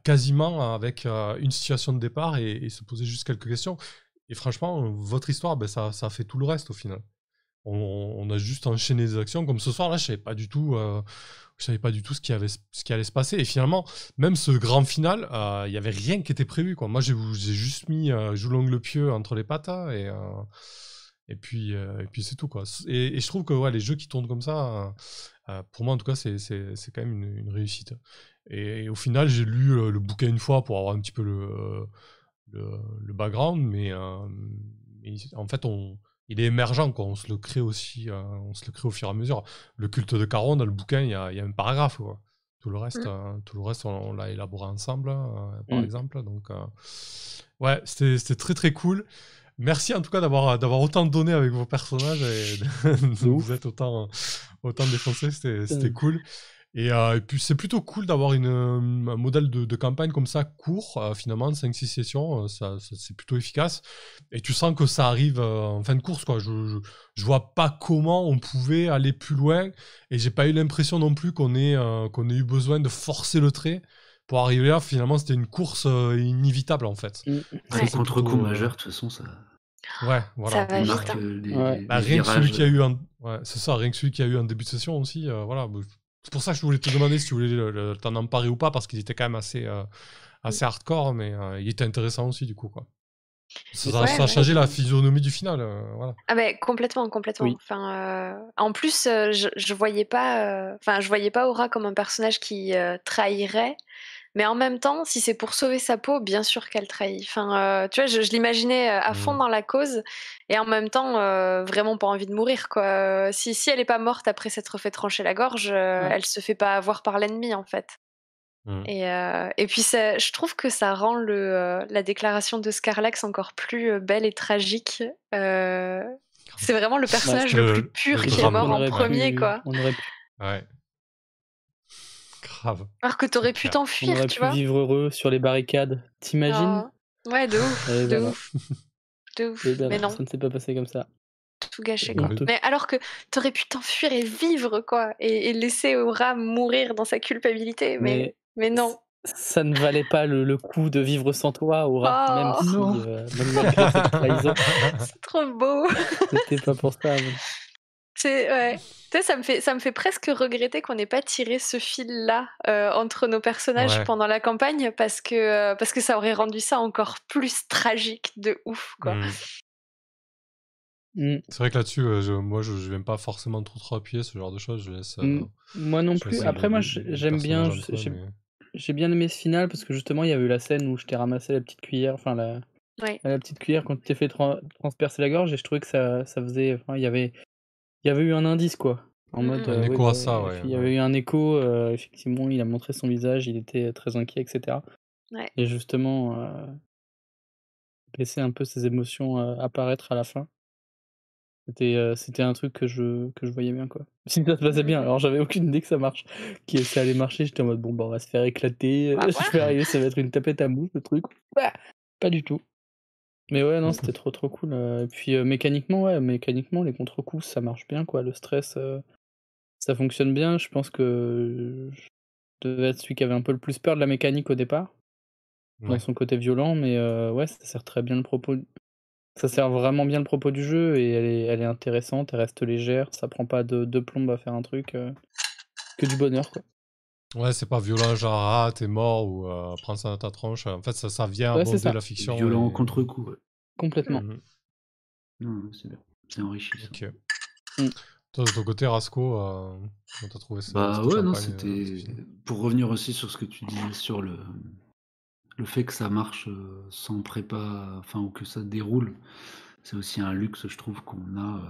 quasiment avec une situation de départ, et se poser juste quelques questions. Et franchement, votre histoire, ça fait tout le reste au final. On a juste enchaîné des actions. Comme ce soir, là, je savais pas du tout ce qui allait se passer. Et finalement, même ce grand final, il y avait rien qui était prévu, quoi. Moi, j'ai juste mis Joulong pieu entre les pattes, hein, et puis c'est tout, quoi. Et je trouve que ouais, les jeux qui tournent comme ça, pour moi en tout cas, c'est quand même une réussite. Et au final, j'ai lu le bouquin une fois pour avoir un petit peu le background, mais en fait, il est émergent, quoi. On se le crée aussi, on se le crée au fur et à mesure. Le culte de Caron, dans le bouquin, il y a un paragraphe, quoi. Tout le reste, on l'a élaboré ensemble, par exemple. Donc, ouais, c'était très très cool. Merci en tout cas d'avoir autant donné avec vos personnages, et de vous êtes autant défoncé, c'était cool. Et puis c'est plutôt cool d'avoir un modèle de campagne comme ça, court, finalement, 5-6 sessions, c'est plutôt efficace. Et tu sens que ça arrive en fin de course, quoi. Je vois pas comment on pouvait aller plus loin, et j'ai pas eu l'impression non plus qu'on ait eu besoin de forcer le trait pour arriver là. Finalement, c'était une course inévitable, en fait. C'est Ouais. contre-coup majeur, de toute façon, ça. Ouais, voilà. Ça va Il vite, marque hein. les Rien que virages. celui qu'il y a eu ouais, c'est ça, rien que celui qu'il y a eu en début de session aussi, voilà. C'est pour ça que je voulais te demander si tu voulais t'en emparer ou pas, parce qu'il était quand même assez hardcore, mais il était intéressant aussi, du coup, quoi. Ça a changé la physionomie du final, voilà. Ah ben complètement. Oui. Enfin, en plus, je voyais pas, je voyais pas Aura comme un personnage qui trahirait, mais en même temps, si c'est pour sauver sa peau, bien sûr qu'elle trahit. Enfin, tu vois, je l'imaginais à fond dans la cause, et en même temps, vraiment pas envie de mourir, quoi. Si elle est pas morte après s'être fait trancher la gorge, elle se fait pas avoir par l'ennemi, en fait. Et puis je trouve que ça rend la déclaration de Scarlax encore plus belle et tragique. C'est vraiment le personnage le plus pur qui est mort en premier, quoi. On aurait pu. Ouais. Grave. Alors que t'aurais pu On t'enfuir, aurait tu pu vois. vivre heureux sur les barricades. T'imagines? Ouais, de ouf, Et de voilà. ouf. De ouf. Et ben Mais non, non, ça ne s'est pas passé comme ça. tout gâché, C'est quoi. honteux. Mais alors que t'aurais pu t'enfuir et vivre, quoi, et laisser Aura mourir dans sa culpabilité, mais non. Ça ne valait pas le coup de vivre sans toi, Aura, même Oh, si, Non. même malgré cette trahison, c'est trop beau. c'était pas pour ça. Mais... Ouais. Tu sais, ça me fait presque regretter qu'on n'ait pas tiré ce fil-là entre nos personnages Ouais. pendant la campagne, parce que ça aurait rendu ça encore plus tragique de ouf, quoi. C'est vrai que là-dessus, moi, je vais pas forcément trop appuyer ce genre de choses. Je laisse. Moi non je plus. laisse Après, moi, les j'aime bien. personnages entre eux, mais- J'ai bien aimé ce final parce que justement, il y a eu la scène où je t'ai ramassé la petite cuillère, enfin Ouais. la petite cuillère quand tu t'es fait transpercer la gorge, et je trouvais que ça faisait. Enfin, il y avait eu un indice, quoi. En mode. Un écho à ça, ouais. Il y avait eu un écho. Effectivement, il a montré son visage, il était très inquiet, etc. Ouais. Et justement, laisser un peu ses émotions, apparaître à la fin. C'était un truc que je voyais bien, quoi. Si ça se passait bien, Mhm. alors j'avais aucune idée que ça allait marcher, j'étais en mode: «Bon, bah, on va se faire éclater, Bah, je vais voilà. arriver, ça va être une tapette à mouche le truc». Bah, pas du tout. Mais ouais, non, Mm. c'était trop, trop cool, et puis, mécaniquement, les contre-coups, ça marche bien, quoi. Le stress, ça fonctionne bien. Je pense que je devais être celui qui avait un peu le plus peur de la mécanique au départ, dans Ouais. son côté violent, mais ouais, ça sert vraiment bien le propos du jeu et elle est intéressante, elle reste légère, ça prend pas de plombe à faire un truc, que du bonheur, quoi. Ouais, c'est pas violent, genre, ah, t'es mort ou prends ça dans ta tronche. En fait, ça vient Ouais, c'est abonder ça, la fiction Violent en et. contre-coup, ouais. complètement. Mhm. Non, non, c'est bien. C'est enrichissant. Ok. Mmh. Toi, de ton côté, Rasco, comment t'as trouvé Bah cette ouais, non, campagne c'était. Sophie Pour revenir aussi sur ce que tu disais sur le fait que ça marche sans prépa, enfin, ou que ça déroule, c'est aussi un luxe, je trouve, qu'on a.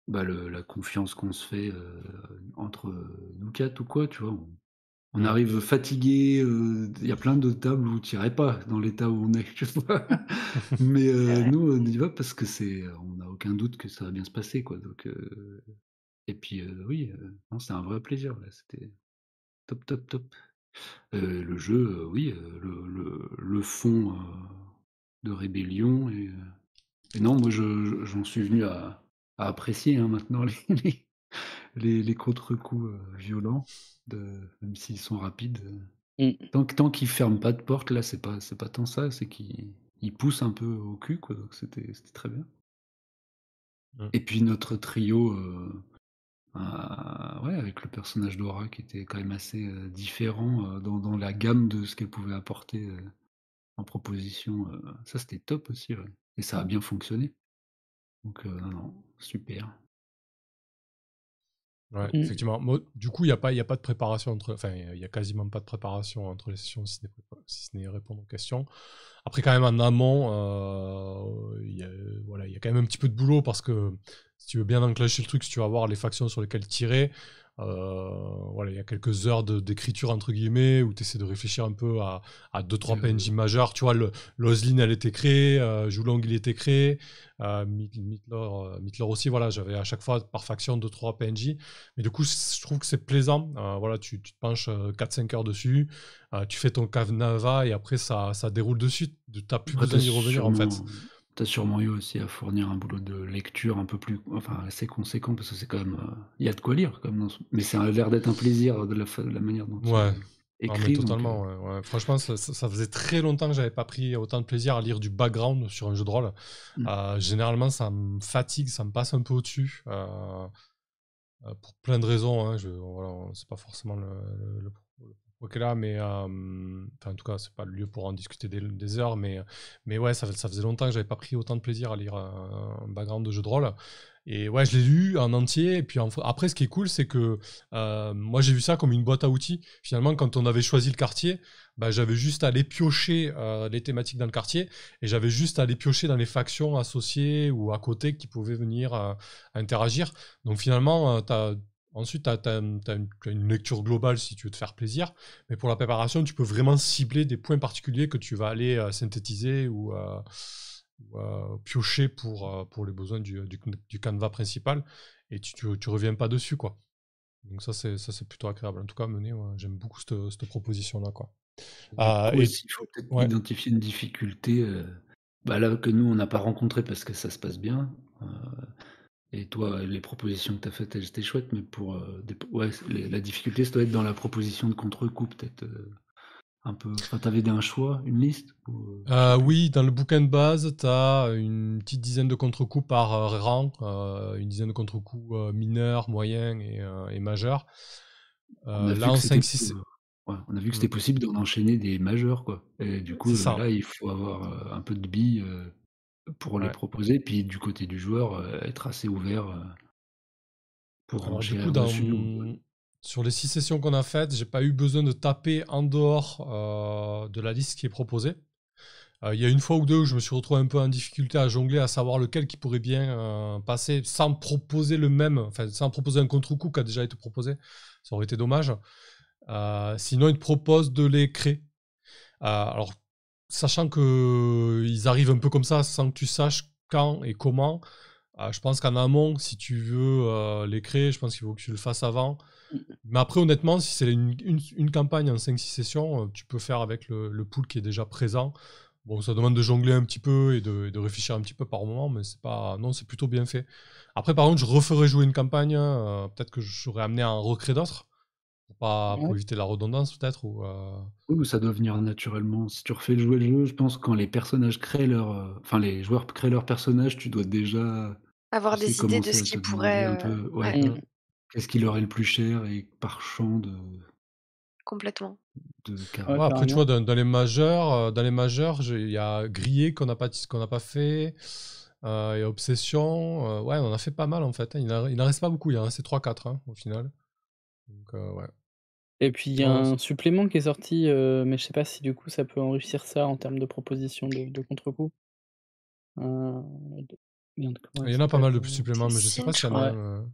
Bah, la confiance qu'on se fait entre nous quatre ou quoi, tu vois. On Mm. arrive fatigué, il y a plein de tables où tu irais pas dans l'état où on est, tu vois. Mais C'est vrai. nous, on y va parce que on n'a aucun doute que ça va bien se passer, quoi. Donc, et puis, oui, non, c'est un vrai plaisir, là. C'était top, top, top. Le jeu, oui, le fond de rébellion et non, moi, j'en suis venu à apprécier hein, maintenant les contre-coups violents, même s'ils sont rapides. Mmh. Tant qu'ils ferment pas de porte, là, c'est pas tant ça, c'est qu'ils poussent un peu au cul, quoi. Donc c'était très bien. Mm. Et puis notre trio, ouais, avec le personnage d'Aura qui était quand même assez différent dans la gamme de ce qu'elle pouvait apporter en proposition, ça c'était top aussi, ouais. Et ça a bien fonctionné. Donc non, non, super. Ouais, Mmh. effectivement. Moi, du coup, il y a pas de préparation entre. Enfin, il y a quasiment pas de préparation entre les sessions si ce n'est répondre aux questions. Après, quand même, en amont, voilà, il y a quand même un petit peu de boulot parce que si tu veux bien enclencher le truc, si tu vas voir les factions sur lesquelles tirer, voilà, il y a quelques heures d'écriture, entre guillemets, où tu essaies de réfléchir un peu à 2-3 PNJ majeurs. Tu vois, l'Ozlin, elle était créée, Julong, il était créé, Mittlor aussi, voilà, j'avais à chaque fois par faction 2-3 PNJ. Mais du coup, je trouve que c'est plaisant. Voilà, tu te penches 4-5 heures dessus, tu fais ton Kavnava et après ça déroule de suite. Tu n'as plus Après, besoin d'y revenir en fait. t'as sûrement eu aussi à fournir un boulot de lecture un peu plus, enfin assez conséquent parce que c'est quand même, il y a de quoi lire comme mais ça a l'air d'être un plaisir de la manière dont Ouais, il non, mais écrit donc. totalement. Ouais. Franchement, ça faisait très longtemps que j'avais pas pris autant de plaisir à lire du background sur un jeu de rôle. Généralement, ça me fatigue, ça me passe un peu au-dessus. Pour plein de raisons. Hein. Voilà, c'est pas forcément le propos qu'elle a, mais enfin, en tout cas, c'est pas le lieu pour en discuter des heures. Mais ouais, ça faisait longtemps que j'avais pas pris autant de plaisir à lire un background de jeu de rôle. Et ouais, je l'ai lu en entier. Et puis après, ce qui est cool, c'est que moi, j'ai vu ça comme une boîte à outils. Finalement, quand on avait choisi le quartier, bah, j'avais juste à aller piocher les thématiques dans le quartier et j'avais juste à aller piocher dans les factions associées ou à côté qui pouvaient venir interagir. Donc finalement, ensuite, tu as une lecture globale si tu veux te faire plaisir. Mais pour la préparation, tu peux vraiment cibler des points particuliers que tu vas aller synthétiser ou piocher pour les besoins du canevas principal. Et tu reviens pas dessus, quoi. Donc ça, c'est plutôt agréable. En tout cas, mener, ouais, j'aime beaucoup cette proposition-là, quoi. Du coup Et aussi, il faut peut-être ouais. identifier une difficulté, bah, là que nous on n'a pas rencontré parce que ça se passe bien, et toi, les propositions que tu as faites, elles étaient chouettes, mais ouais, la difficulté, ça doit être dans la proposition de contre-coup peut-être, un peu. Enfin, tu avais un choix, une liste ou, je sais plus? Oui, dans le bouquin de base, tu as une petite dizaine de contre-coups par rang, une dizaine de contre-coups mineurs, moyens et majeurs. On a vu Là, que en c'était 5-6... ouais, on a vu que c'était possible d'en enchaîner des majeurs, quoi. Et du coup, C'est ça. là, il faut avoir un peu de billes pour les Ouais. proposer, puis du côté du joueur, être assez ouvert pour Alors du renchérir coup, dessus. sur les 6 sessions qu'on a faites, j'ai pas eu besoin de taper en dehors de la liste qui est proposée. Il y a une fois ou deux où je me suis retrouvé un peu en difficulté à jongler, à savoir lequel qui pourrait bien passer sans proposer le même, enfin sans proposer un contre-coup qui a déjà été proposé. Ça aurait été dommage. Sinon, ils te proposent de les créer. Alors, sachant qu'ils arrivent un peu comme ça, sans que tu saches quand et comment, je pense qu'en amont, si tu veux les créer, je pense qu'il faut que tu le fasses avant. Mais après, honnêtement, si c'est une campagne en 5-6 sessions, tu peux faire avec le pool qui est déjà présent. Bon, ça demande de jongler un petit peu et de réfléchir un petit peu par moment, mais c'est plutôt bien fait. Après, par contre, je referai jouer une campagne. Peut-être que je serais amené à en recréer d'autres. Pour éviter la redondance, peut-être. Oui, mais ça doit venir naturellement. Si tu refais jouer le jeu, je pense que quand les personnages créent enfin, les joueurs créent leur personnage, tu dois déjà, Avoir tu sais, des idées de commencer ce à qui te demander un pourrait... peu, ouais, ouais, qu'est-ce qui leur est le plus cher et par champ complètement. de Ouais, caractère. Ouais, après, tu carrément. vois, dans les majeurs, il y a Grillé qu'on n'a pas fait. Il y a Obsession. Ouais, on en a fait pas mal, en fait. Il n'en reste pas beaucoup. Il y en a resté 3-4, au final. Donc, ouais. Et puis il y a Ouais, un supplément qui est sorti, mais je sais pas si du coup ça peut enrichir ça en termes de propositions de contre-coup. De Merde, comment il elle y en a pas s'appelle? mal de suppléments, mais je sais Sin, pas je s'il y en a crois. Ouais,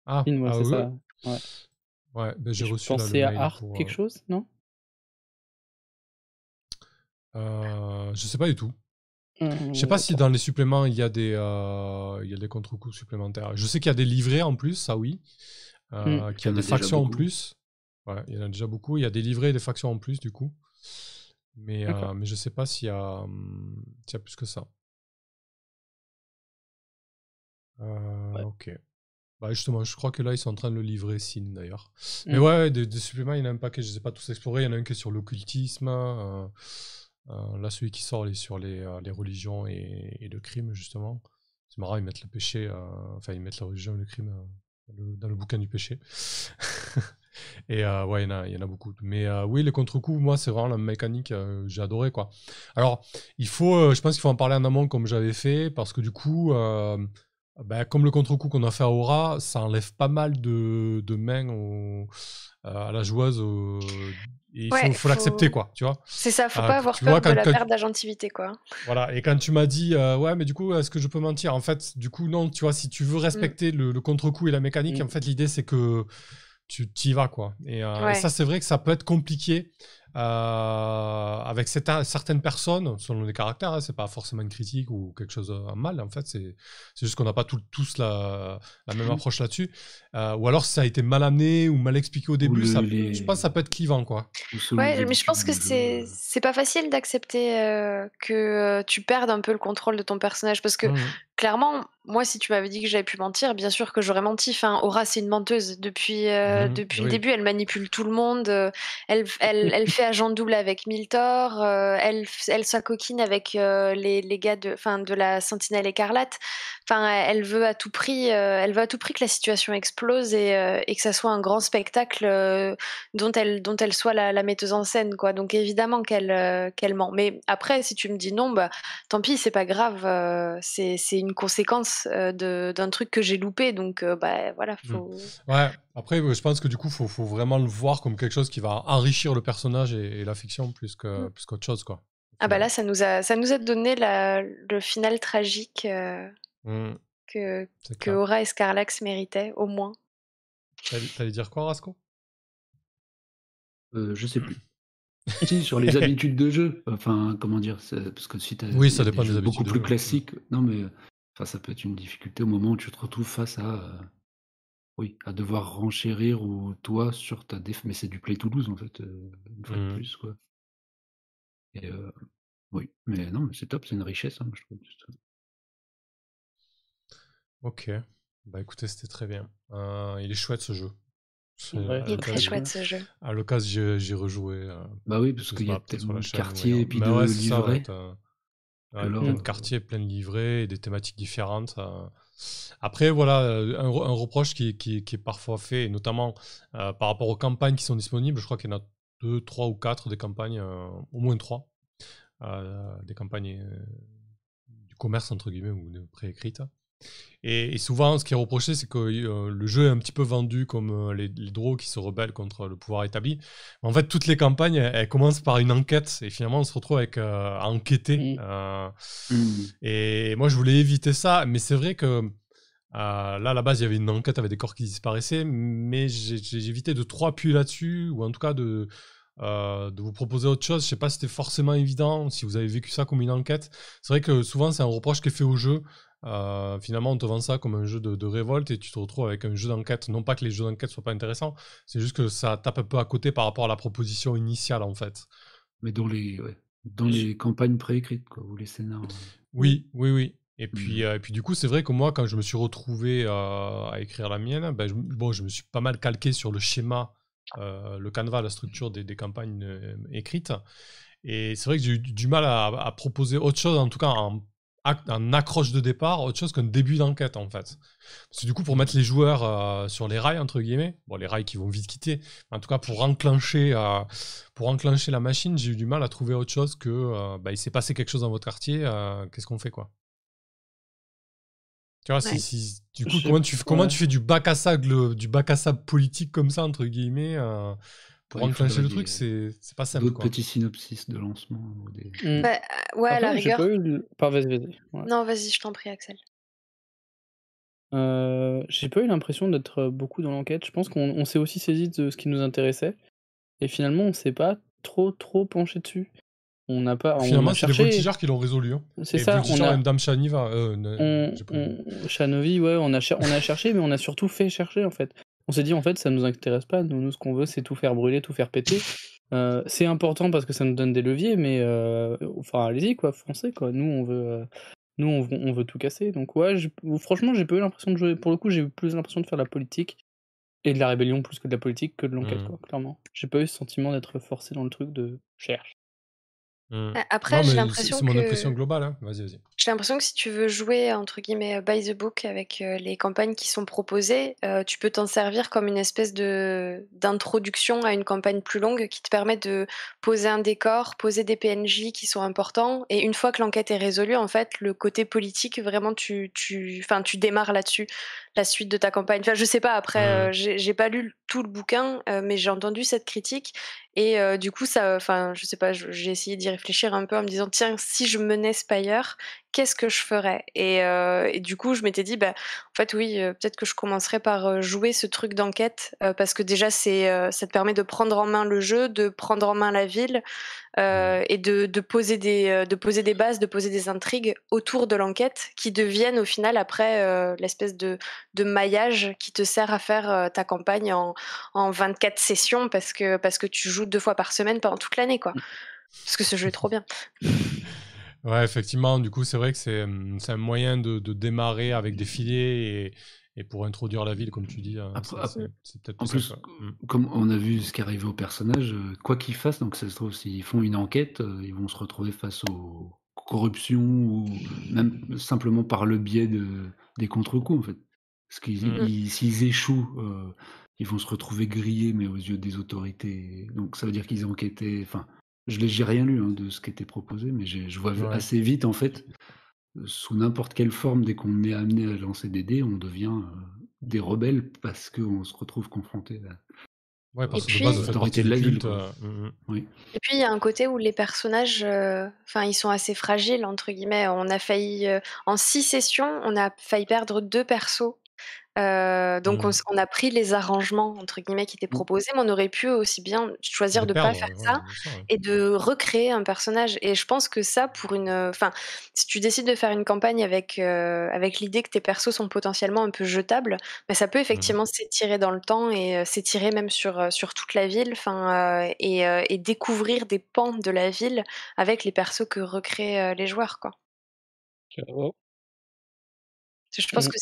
un. Sin, ouais, Ah c'est oui? ça, ouais. Ouais, ben, Et j'ai je reçu là le pensais à mail Art pour. quelque chose, non? Je sais pas du tout. Je sais pas si Attends. dans les suppléments il y a des contre-coups supplémentaires. Je sais qu'il y a des livrets en plus, ça oui. Qu'il y Il a y en des a déjà factions en beaucoup. plus. Ouais, il y en a déjà beaucoup. Il y a des livrets et des factions en plus, du coup. D'accord. Mais je sais pas s'il y a plus que ça. Ouais. Ok. Bah justement, je crois que là, ils sont en train de le livrer, Sin, d'ailleurs. Mais Mmh. ouais, des suppléments, il y en a un paquet, je ne les ai pas tous explorés. Il y en a un qui est sur l'occultisme. Là, celui qui sort, il est sur les religions et le crime, justement. C'est marrant, ils mettent le péché, enfin, ils mettent la religion et le crime dans le bouquin du péché. Et ouais, il y en a beaucoup. Mais oui, les contre-coups, moi, c'est vraiment la mécanique, j'ai adoré, quoi. Alors, je pense qu'il faut en parler en amont, comme j'avais fait, parce que du coup, comme le contre-coup qu'on a fait à Aura, ça enlève pas mal de mains à la joueuse. Et il Ouais, faut l'accepter, quoi, tu vois. c'est ça, faut pas avoir Tu vois, peur de la perte d'agentivité, quoi. voilà, et quand tu m'as dit, ouais, mais du coup, est-ce que je peux mentir? En fait, du coup, non, tu vois, si tu veux Mm. respecter le contre-coup et la mécanique, en fait, l'idée, c'est que tu y vas, quoi. Et ça, Ouais. c'est vrai que ça peut être compliqué avec certaines personnes, selon les caractères, hein, c'est pas forcément une critique ou quelque chose en mal, en fait, c'est juste qu'on n'a pas tous la même approche là-dessus. Ou alors, si ça a été mal amené ou mal expliqué au Ou début, je pense que ça peut être clivant, quoi. ou selon les Ouais, mais je habitudes pense que du jeu. c'est pas facile d'accepter que tu perdes un peu le contrôle de ton personnage parce que Mhm. clairement, moi, si tu m'avais dit que j'avais pu mentir, bien sûr que j'aurais menti. Enfin, Aura, c'est une menteuse. Depuis depuis le Oui. début, elle manipule tout le monde. Elle fait agent double avec Miltor. Elle s'acoquine avec les gars de la Sentinelle Écarlate. Enfin, elle veut à tout prix que la situation explose et que ça soit un grand spectacle dont elle soit la metteuse en scène, quoi. Donc évidemment qu'elle ment. Mais après, si tu me dis non, bah tant pis, c'est pas grave. C'est une conséquence d'un truc que j'ai loupé. Donc bah voilà, faut. Ouais, après, je pense que du coup, faut vraiment le voir comme quelque chose qui va enrichir le personnage et la fiction Mm. plus qu'autre chose, quoi. Au Ah bah final. là, ça nous a donné le final tragique Mm, que c'est que clair. Aura et Scarlax méritaient, au moins. T'allais dire quoi, Rasco? Je sais plus. Si, sur les habitudes de jeu. Enfin, comment dire, parce que si Oui, il y ça a des dépend des jeux beaucoup habitudes de plus jeu. classiques. Non, mais enfin, ça peut être une difficulté au moment où tu te retrouves face à, oui, à devoir renchérir ou toi sur ta déf. Mais c'est du play to lose en fait, une fois de Mm. plus, quoi. Et oui, mais non, mais c'est top, c'est une richesse, hein, je trouve. Ok. Bah écoutez, c'était très bien. Il est chouette ce jeu. Ouais, Il est très très très chouette bien. ce jeu. À l'occasion, j'y rejoué. Bah oui, parce Je sais qu'il y a pas, peut-être sur tellement la de chaîne ou quartiers et ailleurs. puis Mais de ouais, c'est ça, ouais. livrets que là, Plein de quartiers, plein de livrets et des thématiques différentes. Après, voilà, un reproche qui est parfois fait, et notamment par rapport aux campagnes qui sont disponibles. Je crois qu'il y en a 2, 3 ou 4 des campagnes, au moins 3, des campagnes du commerce, entre guillemets, ou préécrites. Et souvent, ce qui est reproché, c'est que le jeu est un petit peu vendu comme les drôles qui se rebellent contre le pouvoir établi. En fait, toutes les campagnes, elles commencent par une enquête, et finalement, on se retrouve avec à enquêter. Et moi, je voulais éviter ça, mais c'est vrai que là, à la base, il y avait une enquête avec des corps qui disparaissaient, mais j'ai évité de trop appuyer là-dessus, ou en tout cas de de vous proposer autre chose. Je sais pas si c'était forcément évident, si vous avez vécu ça comme une enquête. C'est vrai que souvent, c'est un reproche qui est fait au jeu. Finalement, on te vend ça comme un jeu de révolte et tu te retrouves avec un jeu d'enquête. Non pas que les jeux d'enquête soient pas intéressants, c'est juste que ça tape un peu à côté par rapport à la proposition initiale, en fait. Mais dans les campagnes préécrites, quoi, ou les scénars. Oui. Et puis du coup, c'est vrai que moi, quand je me suis retrouvé à écrire la mienne, ben, je me suis pas mal calqué sur le schéma, le canevas, la structure des campagnes écrites. Et c'est vrai que j'ai eu du mal à proposer autre chose, en tout cas en accroche de départ, autre chose qu'un début d'enquête, en fait. Parce que du coup, pour mettre les joueurs sur les rails, entre guillemets, bon, les rails qui vont vite quitter, mais en tout cas, pour enclencher la machine, j'ai eu du mal à trouver autre chose que il s'est passé quelque chose dans votre quartier, qu'est-ce qu'on fait, quoi. Tu vois, Ouais. du coup, comment tu fais du bac à sable politique comme ça, entre guillemets, pour Ouais, il enclencher faudrait le truc, c'est pas simple, d'autres quoi. petits synopsis de lancement. Ou des... Bah, ouais, à la Après, j'ai rigueur. pas eu vas-y. Ouais. Non, vas-y, je t'en prie, Axel. J'ai pas eu l'impression d'être beaucoup dans l'enquête. Je pense qu'on s'est aussi saisi de ce qui nous intéressait et finalement, on s'est pas trop penché dessus. On a Finalement, c'est les cherché. voltigeurs qui l'ont résolu. Hein. C'est Et ça, voltigeurs et Dame Shaniva. J'ai pas vu. Shanovi, ouais, on a cherché, mais on a surtout fait chercher, en fait. On s'est dit, en fait, ça nous intéresse pas. Nous, ce qu'on veut, c'est tout faire brûler, tout faire péter. C'est important parce que ça nous donne des leviers, mais enfin, allez-y, quoi, foncez, quoi. Nous, on veut tout casser. Donc, ouais, franchement, j'ai pas eu l'impression de jouer. Pour le coup, j'ai eu plus l'impression de faire de la politique et de la rébellion plus que de la politique que de l'enquête, quoi, clairement. J'ai pas eu ce sentiment d'être forcé dans le truc de cherche. Après, Non, j'ai mais l'impression c'est mon que impression globale. Hein. Vas-y. j'ai l'impression que si tu veux jouer entre guillemets by the book avec les campagnes qui sont proposées, tu peux t'en servir comme une espèce de d'introduction à une campagne plus longue qui te permet de poser un décor, poser des PNJ qui sont importants, et une fois que l'enquête est résolue, en fait, le côté politique, vraiment, enfin, tu démarres là-dessus, la suite de ta campagne. Enfin, je sais pas. Après, j'ai pas lu tout le bouquin, mais j'ai entendu cette critique. Et du coup, ça, enfin, je sais pas, j'ai essayé d'y réfléchir un peu en me disant, tiens, si je menais Spire, qu'est-ce que je ferais? Et du coup, je m'étais dit, bah, en fait, oui, peut-être que je commencerais par jouer ce truc d'enquête, parce que déjà, ça te permet de prendre en main le jeu, de prendre en main la ville, et de poser des bases, de poser des intrigues autour de l'enquête qui deviennent au final après l'espèce de maillage qui te sert à faire ta campagne en 24 sessions parce que tu joues 2 fois par semaine pendant toute l'année, quoi. Parce que ce jeu est trop bien. Ouais, effectivement, du coup, c'est vrai que c'est un moyen de démarrer avec des filets et pour introduire la ville, comme tu dis, c'est peut-être En plus plus, simple. comme on a vu ce qui arrivait aux personnages, quoi qu'ils fassent, donc ça se trouve, s'ils font une enquête, ils vont se retrouver face aux corruptions ou même simplement par le biais des contre-coups, en fait. Parce qu'ils s'ils échouent, ils vont se retrouver grillés, mais aux yeux des autorités. Donc ça veut dire qu'ils enquêtaient. Enfin, j'ai rien lu hein, de ce qui était proposé, mais je vois Ouais. assez vite, en fait, sous n'importe quelle forme, dès qu'on est amené à lancer des dés, on devient des rebelles parce qu'on se retrouve confronté à Ouais, parce Et que de puis- base, vous faites partie L'autorité de du la ville, culte. quoi. Oui. Et puis il y a un côté où les personnages, enfin ils sont assez fragiles entre guillemets. On a failli en 6 sessions, on a failli perdre 2 persos. Donc on a pris les arrangements entre guillemets qui étaient proposés, mais on aurait pu aussi bien choisir Les de pas perdre, faire ouais, ça bien sûr, ouais. et de recréer un personnage. Et je pense que ça, pour enfin, si tu décides de faire une campagne avec l'idée que tes persos sont potentiellement un peu jetables, bah, ça peut effectivement s'étirer dans le temps et s'étirer même sur toute la ville, enfin, et découvrir des pans de la ville avec les persos que recréent les joueurs, quoi. Je pense que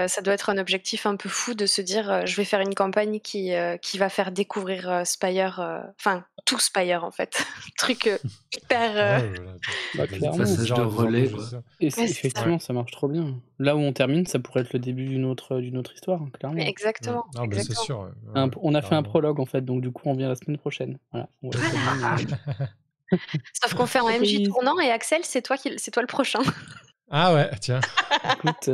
ça doit être un objectif un peu fou de se dire, je vais faire une campagne qui va faire découvrir Spire, enfin tout Spire en fait. Truc hyper. Clairement. Passage de relais, quoi. Et Ouais, c'est ça. effectivement, ça marche trop bien. Là où on termine, ça pourrait être le début d'une autre histoire, hein, clairement. Mais exactement. Ah, ben c'est exactement. sûr. Ouais. On a fait un Carrément. prologue en fait, donc du coup on vient la semaine prochaine. Voilà. On va essayer Sauf qu'on fait en MJ Surprise. tournant et Axel, c'est toi le prochain. Ah ouais, tiens. Écoute,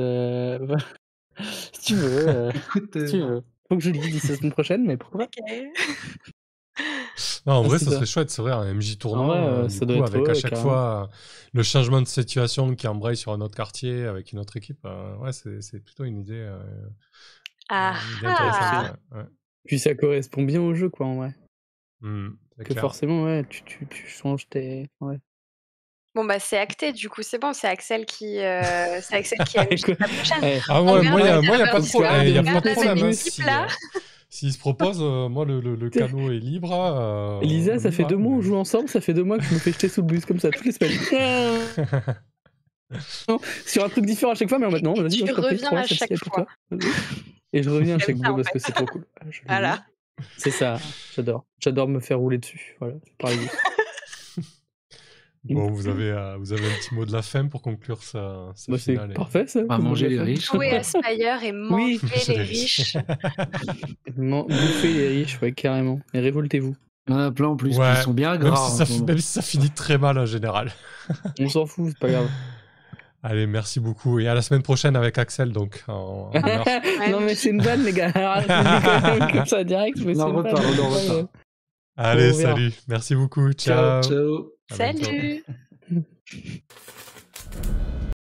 si tu veux, Écoute, si tu veux. Faut que je le dise d'ici la semaine prochaine, mais pourquoi pas? Non, en vrai, c'est ça ça. serait chouette, c'est vrai, un MJ tournant, Ouais, du ça doit coup, être avec à ouais, chaque carrément. fois le changement de situation qui embraye sur un autre quartier avec une autre équipe. Ouais, c'est plutôt une idée, Ah une idée intéressante. Ouais. Puis ça correspond bien au jeu, quoi, en vrai. C'est Que clair. forcément, ouais, tu changes tes. Ouais. Bon, bah, c'est acté, du coup, c'est bon, c'est Axel qui a Écoute, la prochaine. eh, Ah, On moi, garde y a la pas de version- problème. Y a on pas garde de la problème. même Hein, équipe, là. s'il se propose, moi, le canot est libre. Lisa, on ça y fait va, 2 mois on mais- joue ensemble, ça fait 2 mois que je me fais jeter sous le bus comme ça toutes les semaines. Sur un truc différent à chaque fois, mais en mode non, vas-y, Tu moi, je t'en prie, reviens prends, à celle-ci, chaque elle est pour fois. toi. Vas-y. Et je reviens à J'aime chaque ça, fois en parce fait. que c'est trop cool. Je l'ai Voilà. dit. C'est ça, j'adore me faire rouler dessus. Voilà, par les bus. Bon, vous avez un petit mot de la fin pour conclure sa Bah, c'est finale. parfait ça. On va comme manger on les l'a fait. riches. Jouer à Spire et manger Manger les les riches. Bouffer les riches, ouais, carrément. Mais révoltez-vous. Il y en a plein en plus, Ouais, puis ils sont bien même gras. si, en ce moment. même si ça finit très mal en général. On s'en fout, c'est pas grave. Allez, merci beaucoup. Et à la semaine prochaine avec Axel, donc. En honneur. Non, mais c'est une vanne, les gars. Alors, je le dis quand même comme ça direct, mais On c'est en une repart, vanne. on en repart. Allez, On verra. salut. Merci beaucoup. Ciao. Ciao. À bientôt. Salut.